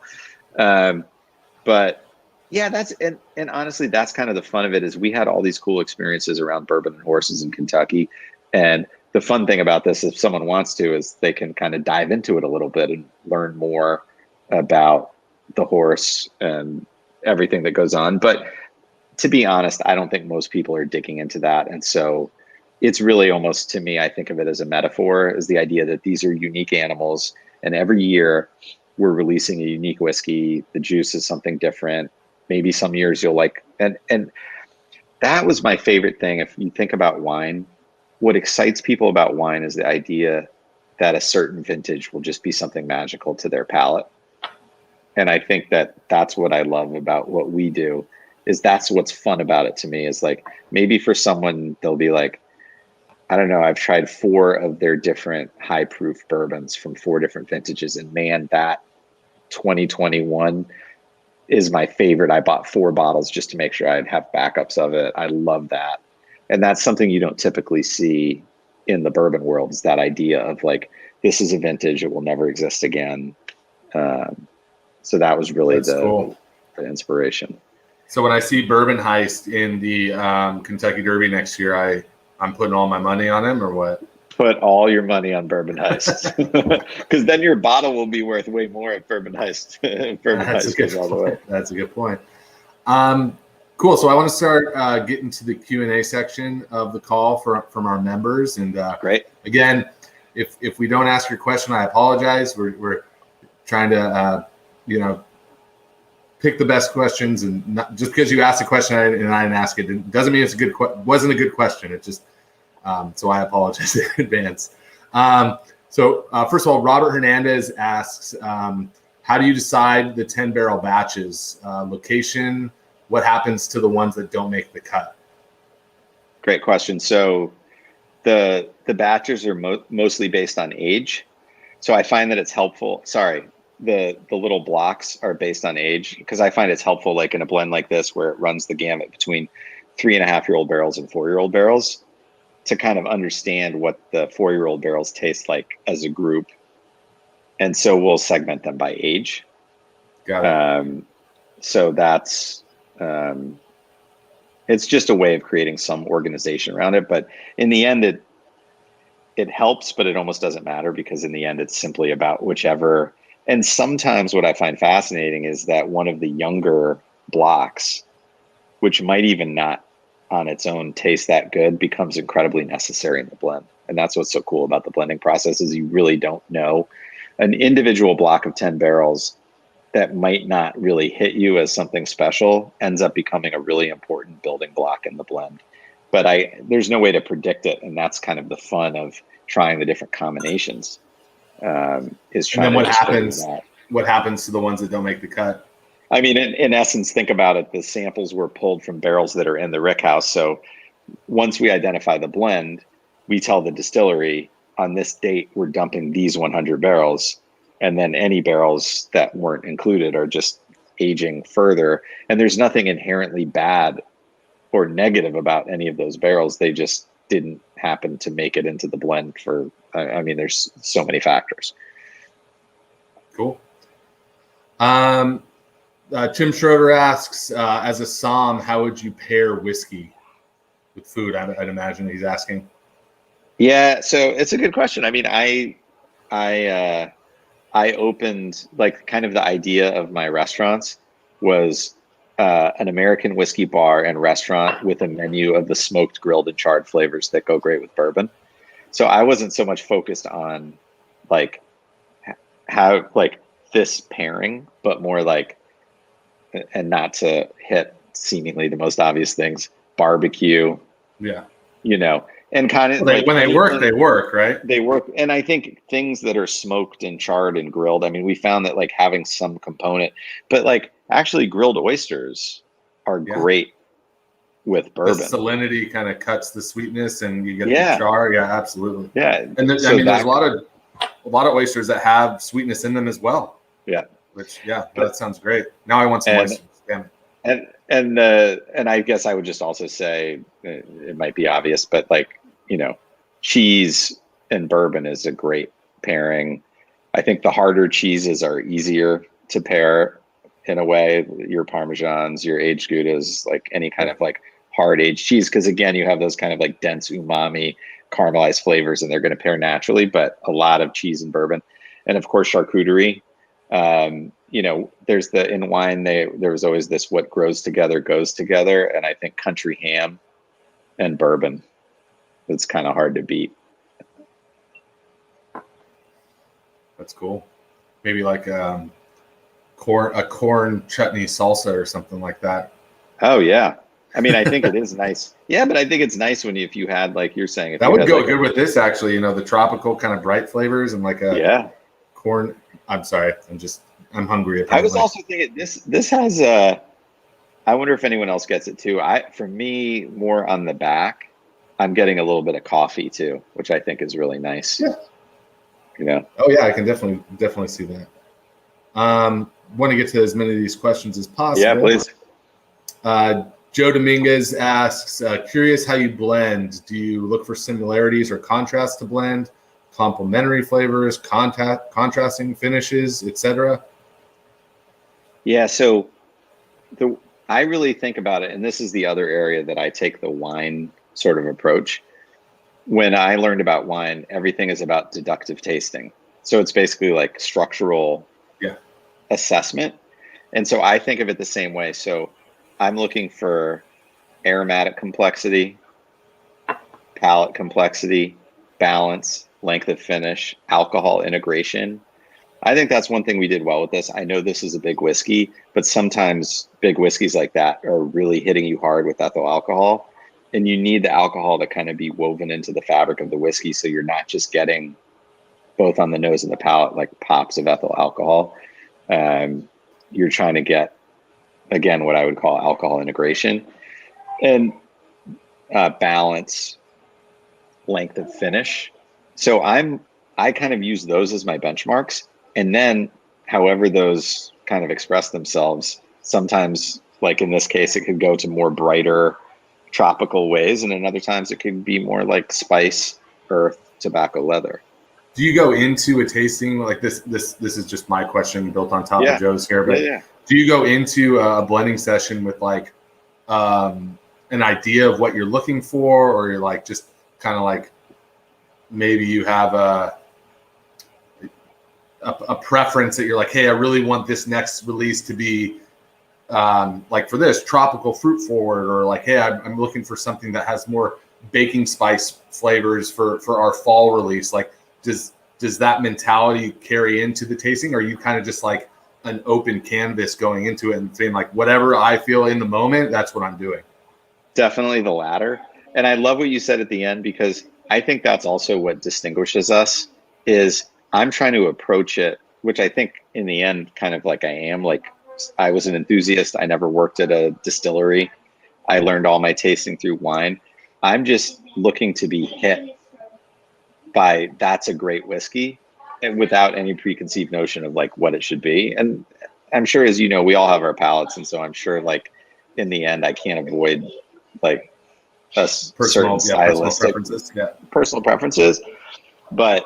But yeah, and honestly, that's kind of the fun of it. Is we had all these cool experiences around bourbon and horses in Kentucky, and the fun thing about this, if someone wants to, is they can kind of dive into it a little bit and learn more about the horse and everything that goes on. But to be honest, I don't think most people are digging into that. And so it's really almost, to me, I think of it as a metaphor, is the idea that these are unique animals. And every year we're releasing a unique whiskey. The juice is something different. Maybe some years you'll like, and that was my favorite thing. If you think about wine, what excites people about wine is the idea that a certain vintage will just be something magical to their palate. And I think that that's what I love about what we do, is that's what's fun about it to me, is like, maybe for someone, they'll be like, I don't know, I've tried 4 of their different high proof bourbons from 4 different vintages. And man, that 2021 is my favorite. I bought 4 bottles just to make sure I'd have backups of it. I love that. And that's something you don't typically see in the bourbon world, is that idea of like, this is a vintage, it will never exist again. So that was really the inspiration. So when I see Bourbon Heist in the Kentucky Derby next year, I'm putting all my money on him, or what? Put all your money on Bourbon Heist, because then your bottle will be worth way more at Bourbon Heist. Heist goes all the way. That's a good point. Cool. So I want to start getting to the Q&A section of the call from our members. And great. Again, if we don't ask your question, I apologize. We're trying to pick the best questions, and not, just because you asked a question and I didn't ask it doesn't mean it's a good wasn't a good question. It just so I apologize in advance. So first of all, Robert Hernandez asks, how do you decide the 10 barrel batches? Location? What happens to the ones that don't make the cut? Great question. So the batches are mostly based on age. So I find that it's helpful. Sorry, the little blocks are based on age, because I find it's helpful, like in a blend like this, where it runs the gamut between 3.5-year-old barrels and 4-year-old barrels, to kind of understand what the 4-year-old barrels taste like as a group. And so we'll segment them by age. Got it. So that's, it's just a way of creating some organization around it. But in the end, it helps, but it almost doesn't matter, because in the end, it's simply about whichever. And sometimes what I find fascinating is that one of the younger blocks, which might even not on its own taste that good, becomes incredibly necessary in the blend. And that's what's so cool about the blending process, is you really don't know. An individual block of 10 barrels that might not really hit you as something special ends up becoming a really important building block in the blend. But there's no way to predict it. And that's kind of the fun of trying the different combinations. Is trying. And then what happens to the ones that don't make the cut? I mean, in essence, think about it. The samples were pulled from barrels that are in the rick house. So once we identify the blend, we tell the distillery, on this date, we're dumping these 100 barrels. And then any barrels that weren't included are just aging further. And there's nothing inherently bad or negative about any of those barrels. They just didn't happen to make it into the blend for, I mean, there's so many factors. Cool. Tim Schroeder asks, as a som, how would you pair whiskey with food? I'd imagine he's asking. Yeah, so it's a good question. I mean, I opened, like, kind of the idea of my restaurants was an American whiskey bar and restaurant with a menu of the smoked, grilled, and charred flavors that go great with bourbon. So I wasn't so much focused on like how, like, this pairing, but more like, and not to hit seemingly the most obvious things, barbecue. Yeah. And kind of when they work, right? They work. And I think things that are smoked and charred and grilled, I mean, we found that like having some component, but like actually grilled oysters are great with bourbon. The salinity kind of cuts the sweetness, and you get the char. Yeah, absolutely. Yeah. And there's a lot of oysters that have sweetness in them as well. Yeah. Which, that sounds great. Now I want some oysters. Damn it. And I guess I would just also say, it might be obvious, but like, cheese and bourbon is a great pairing. I think the harder cheeses are easier to pair in a way. Your Parmesans, your aged Goudas, like any kind of like hard aged cheese, because again, you have those kind of like dense umami caramelized flavors, and they're going to pair naturally. But a lot of cheese and bourbon, and of course charcuterie. You know, there's in wine there was always this what grows together goes together, and I think country ham and bourbon, it's kind of hard to beat. That's cool. Maybe like a corn chutney salsa or something like that. Oh yeah. I mean, I think it is nice. Yeah, but I think it's nice if you had, like you're saying, that would go good with this, actually. You know, the tropical kind of bright flavors and like a corn. I'm sorry, I'm hungry. Apparently. I was also thinking this has I wonder if anyone else gets it too. For me, more on the back, I'm getting a little bit of coffee too, which I think is really nice. Yeah. You know. Oh yeah, I can definitely see that. Want to get to as many of these questions as possible. Yeah, please. Joe Dominguez asks, curious how you blend. Do you look for similarities or contrasts to blend, complementary flavors, contrasting finishes, etc.? Yeah, so I really think about it, and this is the other area that I take the wine sort of approach. When I learned about wine, everything is about deductive tasting. So it's basically like structural assessment. And so I think of it the same way. So I'm looking for aromatic complexity, palate complexity, balance, length of finish, alcohol integration. I think that's one thing we did well with this. I know this is a big whiskey, but sometimes big whiskeys like that are really hitting you hard with ethyl alcohol. And you need the alcohol to kind of be woven into the fabric of the whiskey, so you're not just getting both on the nose and the palate like pops of ethyl alcohol. You're trying to get, again, what I would call alcohol integration and balance, length of finish. So I kind of use those as my benchmarks, and then however those kind of express themselves, sometimes like in this case, it could go to more brighter tropical ways, and in other times it could be more like spice, earth, tobacco, leather. Do you go into a tasting like this? This is just my question built on top of Joe's here, but do you go into a blending session with like an idea of what you're looking for, or you're like just kind of like maybe you have a preference that you're like, hey, I really want this next release to be like for this tropical fruit forward, or like, hey, I'm looking for something that has more baking spice flavors for our fall release. Like, does that mentality carry into the tasting? Or are you kind of just like an open canvas going into it and saying like, whatever I feel in the moment, that's what I'm doing? Definitely the latter. And I love what you said at the end, because I think that's also what distinguishes us. Is I'm trying to approach it, which I think in the end, kind of like I was an enthusiast. I never worked at a distillery. I learned all my tasting through wine. I'm just looking to be hit by that's a great whiskey, and without any preconceived notion of like what it should be. And I'm sure, as you know, we all have our palates. And so I'm sure like in the end, I can't avoid like a certain stylistic personal preferences. But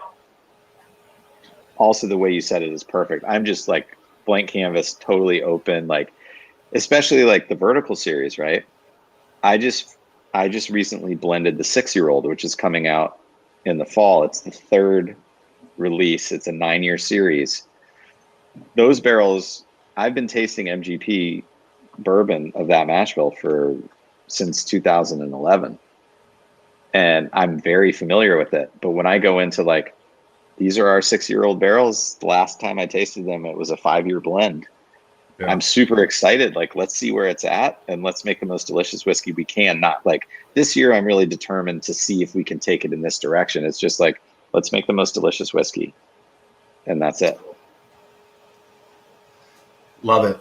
also the way you said it is perfect. I'm just like blank canvas, totally open, like especially like the Vertical series, right? I just recently blended the 6-year-old, which is coming out in the fall. It's the 3rd release. It's a 9-year series. Those barrels, I've been tasting MGP bourbon of that mash bill since 2011. And I'm very familiar with it. But when I go into like, these are our 6-year-old barrels, the last time I tasted them, it was a 5-year blend. Yeah. I'm super excited. Like, let's see where it's at and let's make the most delicious whiskey we can. Not like this year, I'm really determined to see if we can take it in this direction. It's just like, let's make the most delicious whiskey. And that's it. Love it.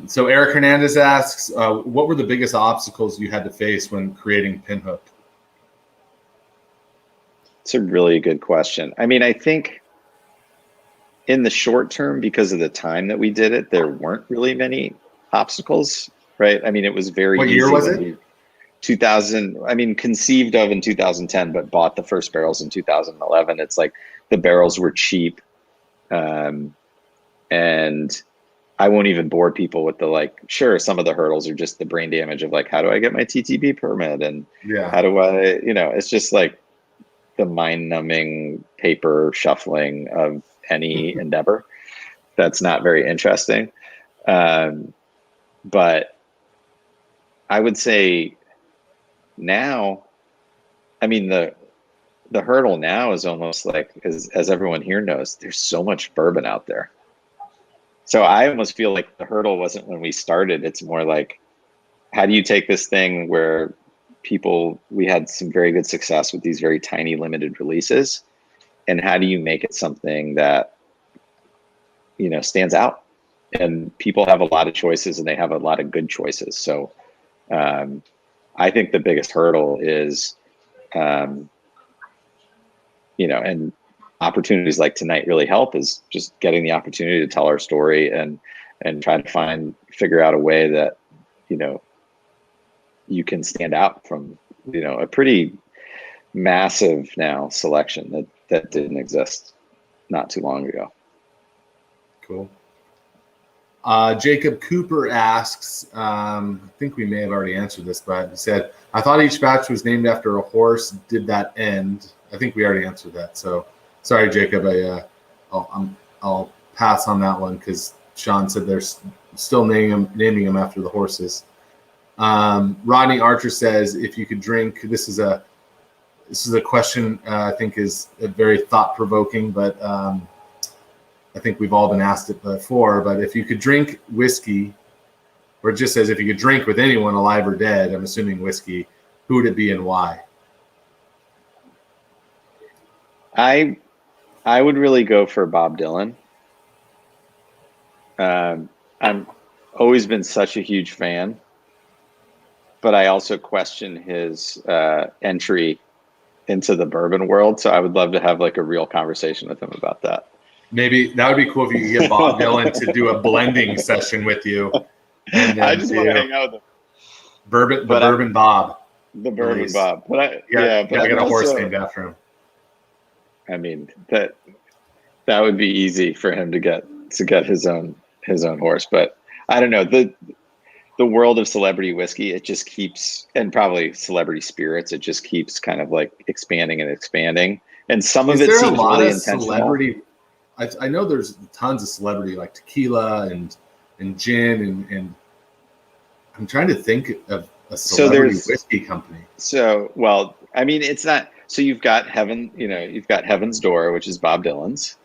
So Eric Hernandez asks, what were the biggest obstacles you had to face when creating Pinhook? It's a really good question. I mean, I think in the short term, because of the time that we did it, there weren't really many obstacles, right? I mean, it was very easy. What year was it? 2000, I mean, conceived of in 2010, but bought the first barrels in 2011. It's like the barrels were cheap. And I won't even bore people with the like, sure, some of the hurdles are just the brain damage of like, how do I get my TTB permit? And how do I, it's just like the mind numbing paper shuffling of any endeavor. That's not very interesting. But I would say now, I mean, the hurdle now is almost like, as everyone here knows, there's so much bourbon out there. So I almost feel like the hurdle wasn't when we started. It's more like, how do you take this thing where we had some very good success with these very tiny limited releases, and how do you make it something that, stands out? And people have a lot of choices, and they have a lot of good choices. So I think the biggest hurdle is, and opportunities like tonight really help, is just getting the opportunity to tell our story and try to figure out a way that, you can stand out from, a pretty massive now selection that didn't exist not too long ago. Cool. Jacob Cooper asks, I think we may have already answered this, but he said, I thought each batch was named after a horse. Did that end? I think we already answered that. So sorry, Jacob. I'll pass on that one because Sean said they're still naming them after the horses. Rodney Archer says, if you could drink, this is a question I think is very thought provoking, but I think we've all been asked it before. But if you could drink whiskey, or it just says if you could drink with anyone alive or dead, I'm assuming whiskey, who would it be and why? I would really go for Bob Dylan. I'm always been such a huge fan, but I also question his entry into the bourbon world. So I would love to have like a real conversation with him about that. Maybe that would be cool if you could get Bob Dylan to do a blending session with you. And I just want to hang out with him. Bourbon Bob. The Bourbon Bob. But I get a horse named after him. I mean, that would be easy for him to get his own horse. But I don't know. The world of celebrity whiskey, it just keeps, and probably celebrity spirits, it just keeps kind of like expanding and expanding. And some of it seems really intentional. Celebrity? I know there's tons of celebrity like tequila and gin and I'm trying to think of a celebrity whiskey company. So, well, I mean, it's not. So you've got you've got Heaven's Door, which is Bob Dylan's.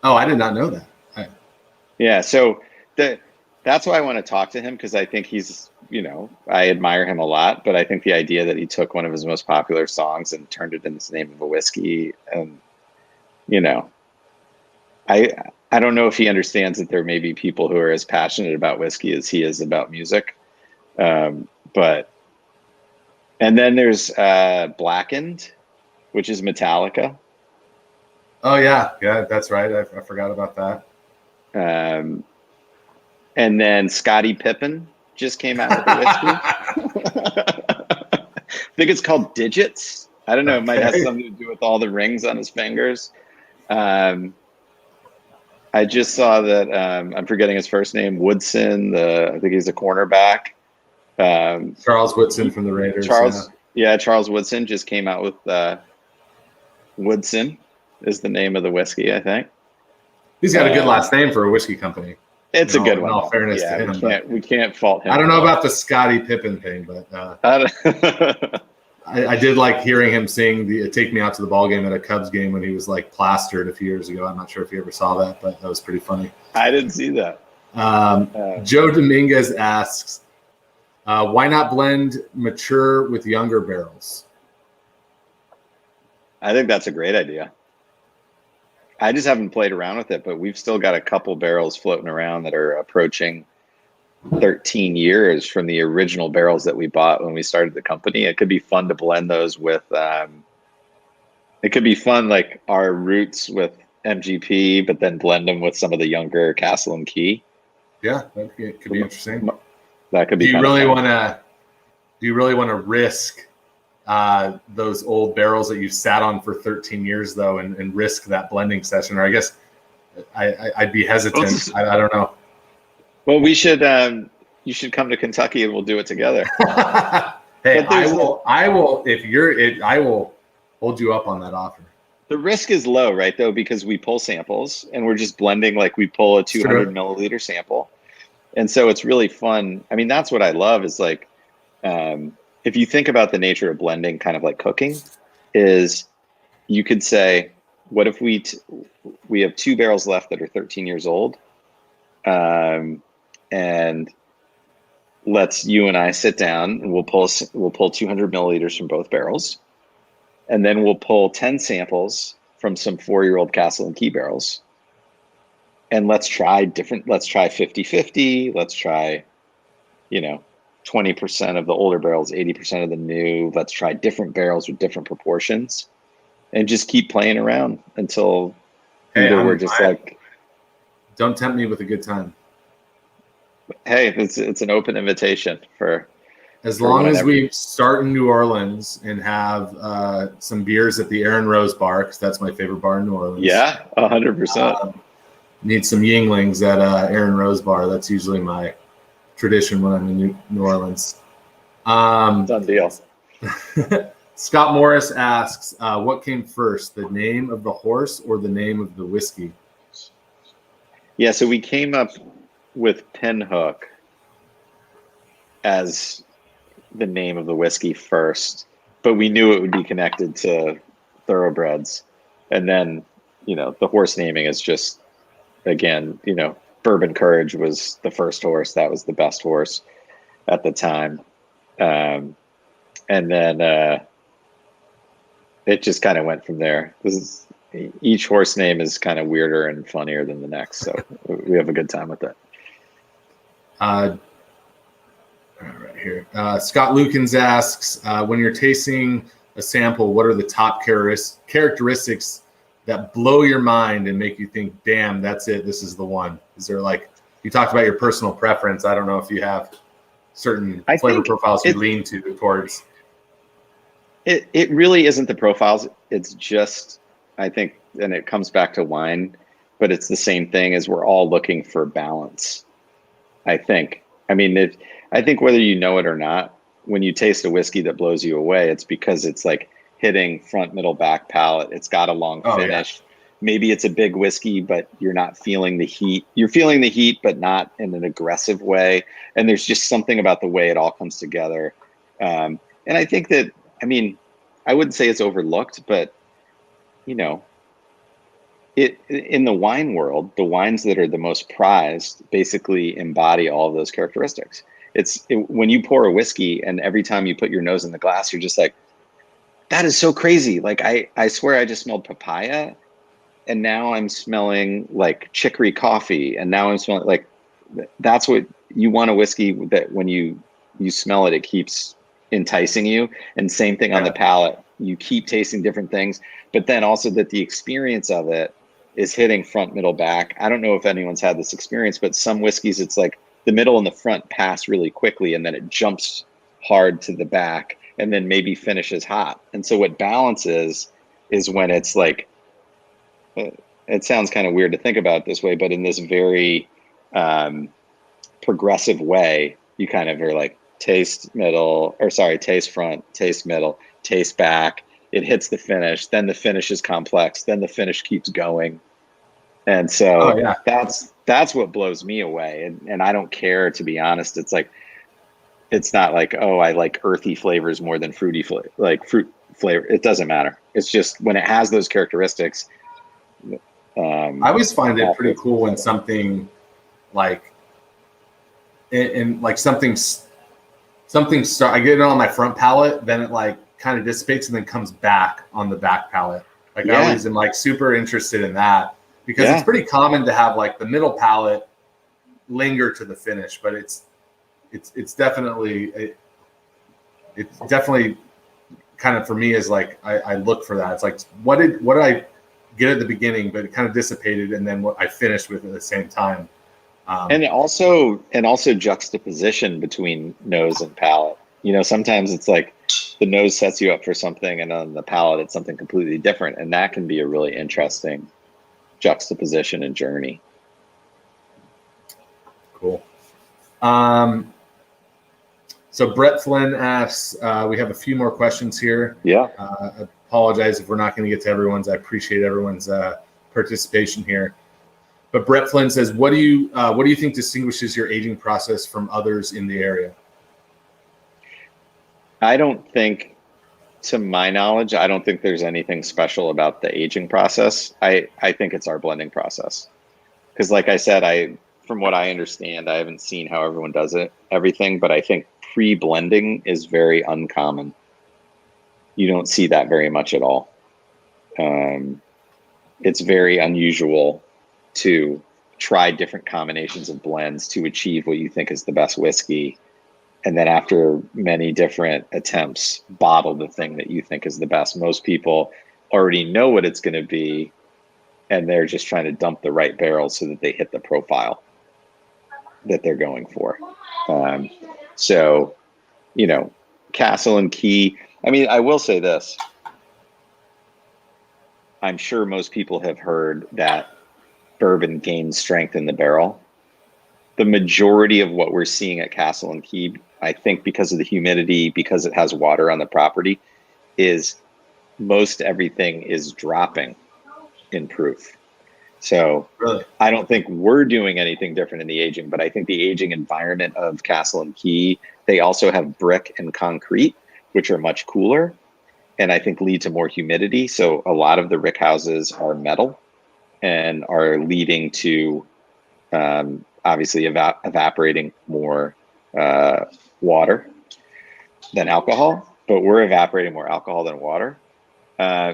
Oh, I did not know that. Yeah. So that's why I want to talk to him, because I think he's, I admire him a lot, but I think the idea that he took one of his most popular songs and turned it into the name of a whiskey, and I don't know if he understands that there may be people who are as passionate about whiskey as he is about music. But, and then there's Blackened, which is Metallica. Oh yeah, that's right. I forgot about that. And then Scottie Pippen just came out with a whiskey. I think it's called Digits. I don't know. It might have something to do with all the rings on his fingers. I just saw that, I'm forgetting his first name, Woodson. I think he's a cornerback. Charles Woodson from the Raiders. Charles Woodson just came out with Woodson is the name of the whiskey, I think. He's got a good last name for a whiskey company. It's a good one. In all fairness to him. We can't fault him. I don't know about the Scottie Pippen thing, but I did like hearing him sing the "Take Me Out to the Ball Game" at a Cubs game when he was like plastered a few years ago. I'm not sure if you ever saw that, but that was pretty funny. I didn't see that. Joe Dominguez asks, why not blend mature with younger barrels? I think that's a great idea. I just haven't played around with it, but we've still got a couple barrels floating around that are approaching 13 years from the original barrels that we bought when we started the company. It could be fun to blend those with, it could be fun, like our roots with MGP, but then blend them with some of the younger Castle and Key. Yeah, that could be interesting. That could be. Do you really want to risk those old barrels that you've sat on for 13 years though, and risk that blending session? Or I guess I'd be hesitant. I don't know. Well, you should come to Kentucky and we'll do it together. Hey, But I will, if you're it, I will hold you up on that offer. the risk is low, right? Though, because we pull samples and we're just blending, like we pull a 200 milliliter sample. And so it's really fun. I mean, that's what I love is like, if you think about the nature of blending, kind of like cooking, is you could say, what if we have 2 barrels left that are 13 years old, and you and I sit down and we'll pull 200 milliliters from both barrels, and then we'll pull 10 samples from some 4-year-old Castle and Key barrels, and let's try 50-50. Let's try, 20% of the older barrels, 80% of the new. Let's try different barrels with different proportions, and just keep playing around until we're just like, don't tempt me with a good time. Hey, it's an open invitation for as long as we start in New Orleans and have some beers at the Aaron Rose Bar, because that's my favorite bar in New Orleans. Yeah, 100%. Need some Yinglings at Aaron Rose Bar. That's usually my tradition when I'm in New Orleans. Done deal. Scott Morris asks, what came first, the name of the horse or the name of the whiskey? Yeah, so we came up with Pinhook as the name of the whiskey first, but we knew it would be connected to thoroughbreds. And then, the horse naming is just, again, Bourbon Courage was the first horse. That was the best horse at the time. And then it just kind of went from there. Each horse name is kind of weirder and funnier than the next. So we have a good time with it. All right here. Scott Lukens asks, when you're tasting a sample, what are the top characteristics that blow your mind and make you think, damn, that's it, this is the one? Is there, like, you talked about your personal preference. I don't know if you have certain flavor profiles you lean towards. It really isn't the profiles. It's just, I think, and it comes back to wine, but it's the same thing as we're all looking for balance. I think. I mean, I think whether you know it or not, when you taste a whiskey that blows you away, it's because it's like hitting front, middle, back palate. It's got a long finish. Yeah. Maybe it's a big whiskey, but you're not feeling the heat. You're feeling the heat, but not in an aggressive way. And there's just something about the way it all comes together. And I think that, I mean, I wouldn't say it's overlooked, but, in the wine world, the wines that are the most prized basically embody all of those characteristics. When you pour a whiskey and every time you put your nose in the glass, you're just like, that is so crazy. Like, I swear I just smelled papaya, and now I'm smelling like chicory coffee, and now I'm smelling like, that's what you want, a whiskey that when you smell it, it keeps enticing you. And same thing on the palate. You keep tasting different things, but then also that the experience of it is hitting front, middle, back. I don't know if anyone's had this experience, but some whiskeys, it's like the middle and the front pass really quickly, and then it jumps hard to the back, and then maybe finishes hot. And so what balance is when it's like, it sounds kind of weird to think about it this way, but in this very progressive way, you kind of are like, taste front, taste middle, taste back. It hits the finish, then the finish is complex, then the finish keeps going. And so that's what blows me away. And I don't care, to be honest. It's like, it's not like, oh, I like earthy flavors more than fruity fruit flavor. It doesn't matter. It's just when it has those characteristics. I always find it pretty cool when something like, I get it on my front palate, then it like kind of dissipates and then comes back on the back palate. Like I always am like super interested in that, because it's pretty common to have like the middle palate linger to the finish, but it's definitely kind of, for me, is like I look for that. It's like what did I get at the beginning, but it kind of dissipated, and then what I finished with at the same time. And also juxtaposition between nose and palate. Sometimes it's like the nose sets you up for something, and on the palate it's something completely different, and that can be a really interesting juxtaposition and journey. Cool. So Brett Flynn asks, we have a few more questions here. Yeah. I apologize if we're not going to get to everyone's. I appreciate everyone's participation here. But Brett Flynn says, what do you think distinguishes your aging process from others in the area? I don't think, to my knowledge, I don't think there's anything special about the aging process. I think it's our blending process. Because like I said, from what I understand, I haven't seen how everyone does everything, but I think pre-blending is very uncommon. You don't see that very much at all. It's very unusual to try different combinations of blends to achieve what you think is the best whiskey. And then after many different attempts, bottle the thing that you think is the best. Most people already know what it's going to be, and they're just trying to dump the right barrels so that they hit the profile that they're going for. So, Castle and Key. I mean, I will say this. I'm sure most people have heard that bourbon gains strength in the barrel. The majority of what we're seeing at Castle and Key, I think because of the humidity, because it has water on the property, is most everything is dropping in proof. So really? I don't think we're doing anything different in the aging, but I think the aging environment of Castle and Key, they also have brick and concrete, which are much cooler and I think lead to more humidity. So a lot of the rick houses are metal and are leading to obviously evaporating more water than alcohol, but we're evaporating more alcohol than water.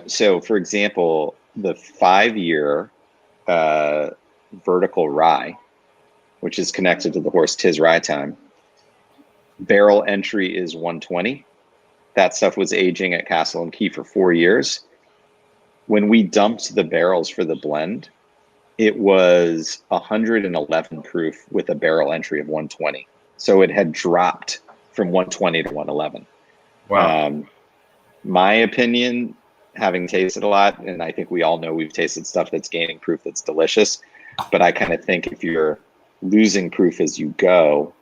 So for example, the 5-year vertical rye, which is connected to the horse Tis Rye Time, barrel entry is 120. That stuff was aging at Castle and Key for 4 years. When we dumped the barrels for the blend, it was 111 proof with a barrel entry of 120. So it had dropped from 120 to 111. Wow. My opinion, having tasted a lot, and I think we all know we've tasted stuff that's gaining proof that's delicious, but I kind of think if you're losing proof as you go,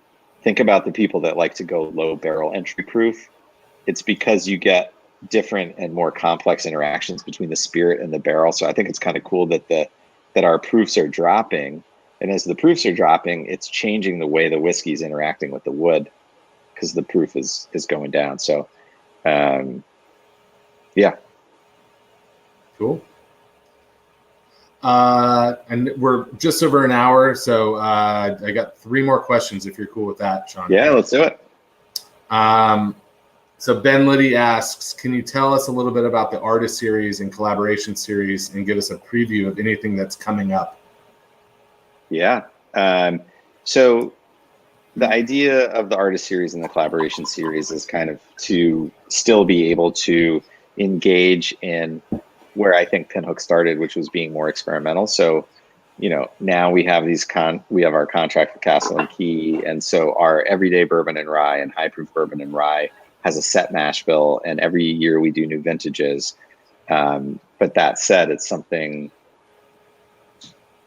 think about the people that like to go low barrel entry proof. It's because you get different and more complex interactions between the spirit and the barrel. So I think it's kind of cool that our proofs are dropping. And as the proofs are dropping, it's changing the way the whiskey is interacting with the wood because the proof is going down. So, yeah. Cool. And we're just over an hour. So I got 3 more questions if you're cool with that, Sean. Yeah, let's do it. So Ben Liddy asks, can you tell us a little bit about the artist series and collaboration series and give us a preview of anything that's coming up? Yeah. So the idea of the artist series and the collaboration series is kind of to still be able to engage in where I think Pinhook started, which was being more experimental. So, now we have we have our contract with Castle and Key. And so our everyday bourbon and rye and high proof bourbon and rye has a set mash bill, and every year we do new vintages. But that said, it's something,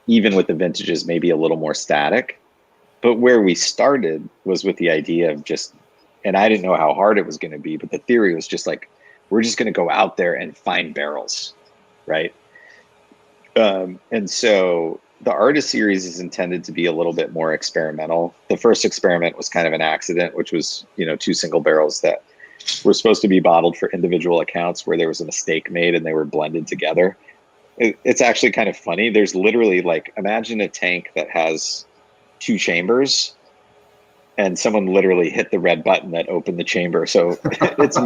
even with the vintages, maybe a little more static. But where we started was with the idea of and I didn't know how hard it was going to be, but the theory was just like, we're just going to go out there and find barrels, right? And so the artist series is intended to be a little bit more experimental. The first experiment was kind of an accident, which was, 2 single barrels that were supposed to be bottled for individual accounts where there was a mistake made and they were blended together. It's actually kind of funny. There's literally imagine a tank that has 2 chambers and someone literally hit the red button that opened the chamber. So it's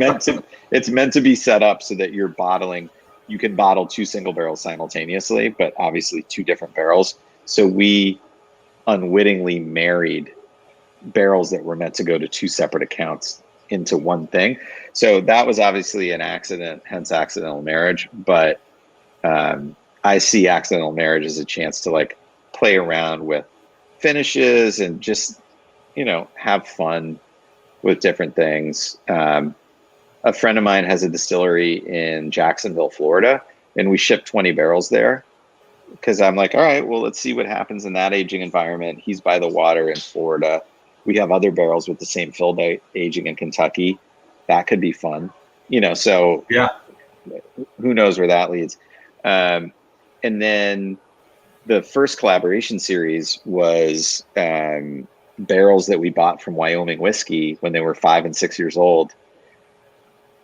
meant to be set up so that you can bottle 2 single barrels simultaneously, but obviously 2 different barrels. So we unwittingly married barrels that were meant to go to 2 separate accounts into one thing. So that was obviously an accident, hence accidental marriage. But I see accidental marriage as a chance to play around with finishes and just, have fun with different things. A friend of mine has a distillery in Jacksonville, Florida, and we ship 20 barrels there because I'm like, all right, well, let's see what happens in that aging environment. He's by the water in Florida. We have other barrels with the same fill date aging in Kentucky. That could be fun, so Yeah. who knows where that leads. And then the first collaboration series was barrels that we bought from Wyoming whiskey when they were 5 and 6 years old.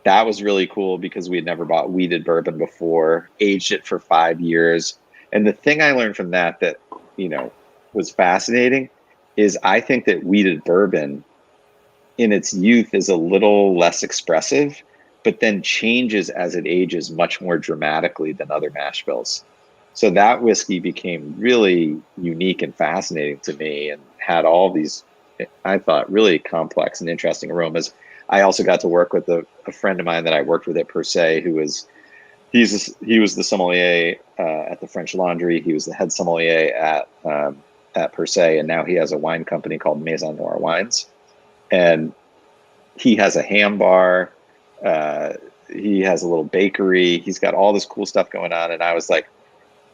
That was really cool because we had never bought wheated bourbon before, aged it for 5 years. And the thing I learned from that was fascinating is I think that wheated bourbon in its youth is a little less expressive, but then changes as it ages much more dramatically than other mash bills. So that whiskey became really unique and fascinating to me and had all these, I thought, really complex and interesting aromas. I also got to work with a friend of mine that I worked with at Per Se, he was the sommelier at the French Laundry. He was the head sommelier at Per Se, and now he has a wine company called Maison Noir Wines. And he has a ham bar. He has a little bakery. He's got all this cool stuff going on. And I was like,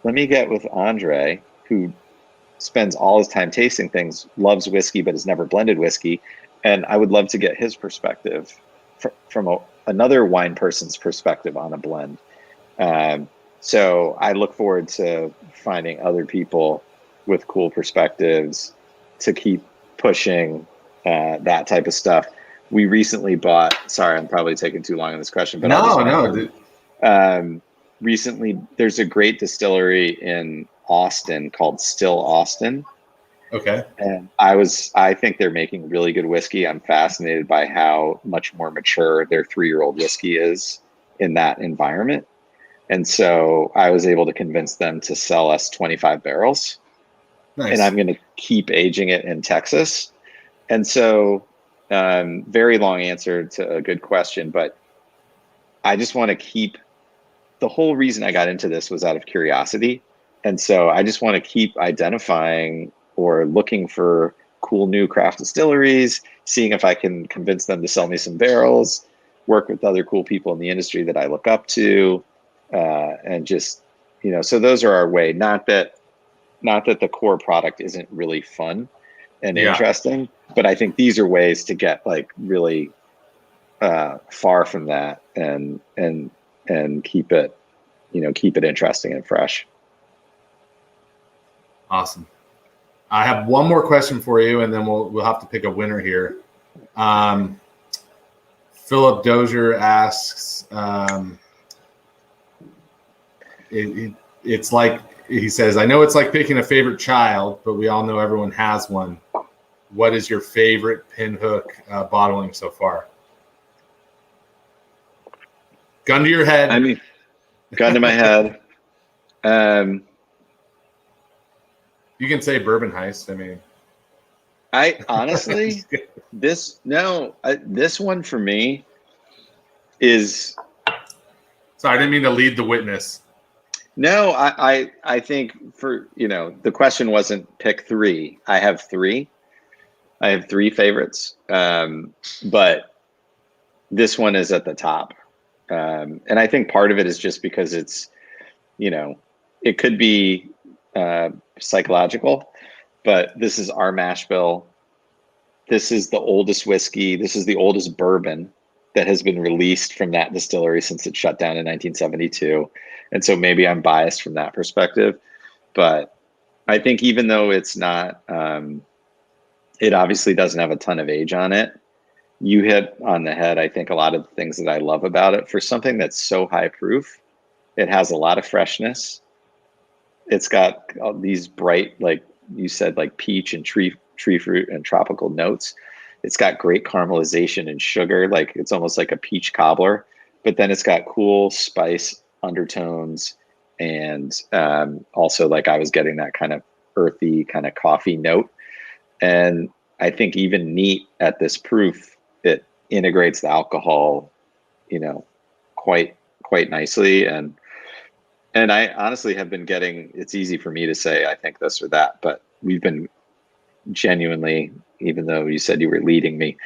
let me get with Andre, who spends all his time tasting things, loves whiskey, but has never blended whiskey. And I would love to get his perspective from another wine person's perspective on a blend. So I look forward to finding other people with cool perspectives to keep pushing that type of stuff. We recently bought, sorry, I'm probably taking too long on this question, but dude. Recently there's a great distillery in Austin called Still Austin. Okay. And I think they're making really good whiskey. I'm fascinated by how much more mature their 3-year-old whiskey is in that environment. And so I was able to convince them to sell us 25 barrels. Nice. And I'm going to keep aging it in Texas. And so very long answer to a good question, but I just want to keep, the whole reason I got into this was out of curiosity. And so I just want to keep identifying or looking for cool new craft distilleries, seeing if I can convince them to sell me some barrels, work with other cool people in the industry that I look up to, and just, so those are our way. Not that the core product isn't really fun and interesting, but I think these are ways to get like really far from that and keep it interesting and fresh. Awesome. I have one more question for you, and then we'll have to pick a winner here. Philip Dozier asks, it's like, he says, I know it's like picking a favorite child, but we all know everyone has one. What is your favorite Pinhook bottling so far? Gun to your head. I mean, gun to my head. You can say Bourbon Heist. I mean, I honestly, this one for me is. Sorry, I didn't mean to lead the witness. No, I think for, the question wasn't pick 3. I have 3. I have 3 favorites, but this one is at the top. And I think part of it is just because it's, it could be psychological, but this is our mash bill. This is the oldest whiskey. This is the oldest bourbon that has been released from that distillery since it shut down in 1972. And so maybe I'm biased from that perspective, but I think even though it's not, it obviously doesn't have a ton of age on it. You hit on the head, I think, a lot of the things that I love about it. For something that's so high proof, it has a lot of freshness. It's got these bright, like you said, like peach and tree fruit and tropical notes. It's got great caramelization and sugar, like it's almost like a peach cobbler, but then it's got cool spice undertones. And also, like, I was getting that kind of earthy kind of coffee note. And I think even neat at this proof, it integrates the alcohol, quite nicely. And I honestly have been getting, it's easy for me to say, I think this or that, but we've been genuinely, even though you said you were leading me,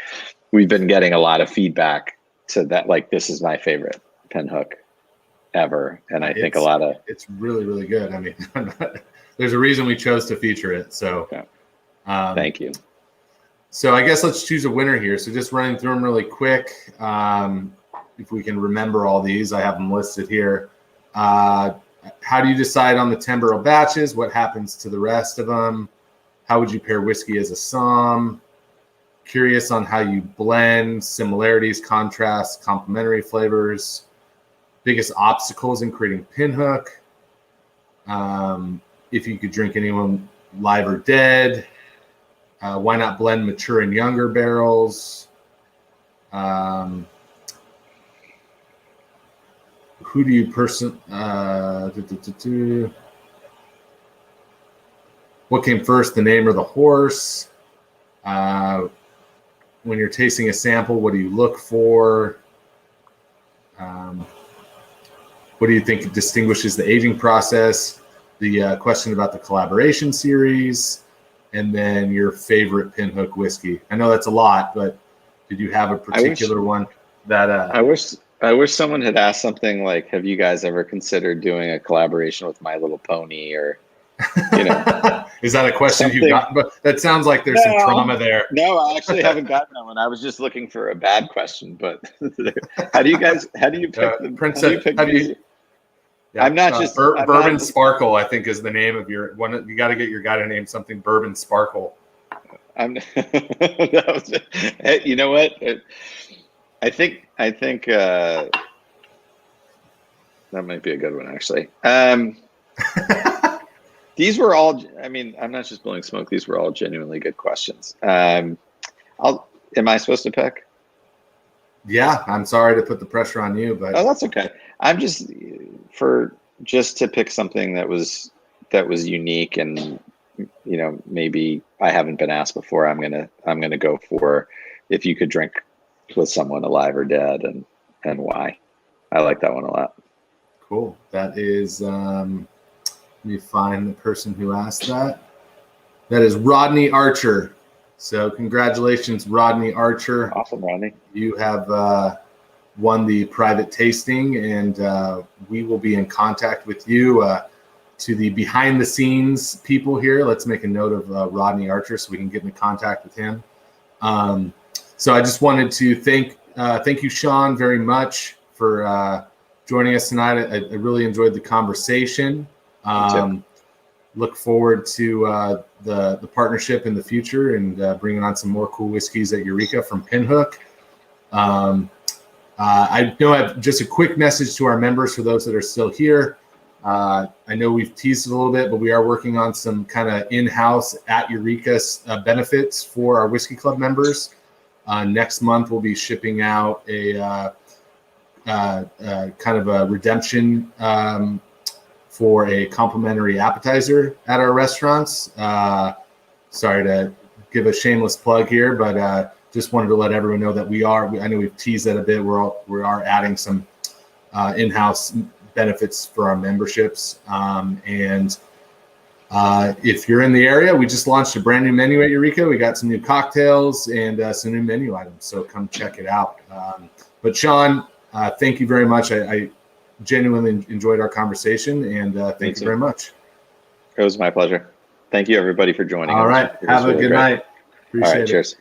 we've been getting a lot of feedback to that. Like, this is my favorite Pinhook ever. And I think it's really, really good. I mean, there's a reason we chose to feature it. So thank you. So I guess let's choose a winner here. So just running through them really quick. If we can remember all these, I have them listed here. How do you decide on the 10-barrel batches? What happens to the rest of them? How would you pair whiskey as a somm? Curious on how you blend, similarities, contrasts, complementary flavors. Biggest obstacles in creating Pinhook. If you could drink anyone live or dead. Why not blend mature and younger barrels? Who do you what came first, the name or the horse? When you're tasting a sample, what do you look for? What do you think distinguishes the aging process? The question about the collaboration series, and then your favorite Pinhook whiskey. I know that's a lot, but did you have a particular one that? I wish someone had asked something like, "Have you guys ever considered doing a collaboration with My Little Pony?" Or, you know, is that a question you've gotten? But that sounds like there's some trauma there. No, I actually haven't gotten that one. I was just looking for a bad question. But how do you pick the princess? Yeah, I'm not just Bourbon Sparkle. I think is the name of your one. You got to get your guy to name something Bourbon Sparkle. You know what? I think that might be a good one, actually. These were all. I mean, I'm not just blowing smoke. These were all genuinely good questions. Am I supposed to pick? Yeah, I'm sorry to put the pressure on you, but that's okay. I'm just to pick something that was unique, and maybe I haven't been asked before. I'm gonna go for if you could drink with someone alive or dead, and why. I like that one a lot. Cool. That is. Let me find the person who asked that. That is Rodney Archer. So congratulations, Rodney Archer. Awesome, Rodney. You have won the private tasting, and we will be in contact with you. To the behind the scenes people here, let's make a note of Rodney Archer so we can get into contact with him. So I just wanted to thank you, Sean, very much for joining us tonight. I really enjoyed the conversation. Look forward to the partnership in the future and bringing on some more cool whiskeys at Eureka from Pinhook. I know I have just a quick message to our members for those that are still here. I know we've teased it a little bit, but we are working on some kind of in-house at Eureka benefits for our Whiskey Club members. Next month, we'll be shipping out a kind of a redemption for a complimentary appetizer at our restaurants. Sorry to give a shameless plug here, but just wanted to let everyone know that I know we've teased that a bit. We are adding some in-house benefits for our memberships. And if you're in the area, we just launched a brand new menu at Eureka. We got some new cocktails and some new menu items, so come check it out. But Sean, thank you very much. I genuinely enjoyed our conversation, and thank you very much. It was my pleasure. Thank you, everybody, for joining. All right. Have a good night. Appreciate it. Cheers.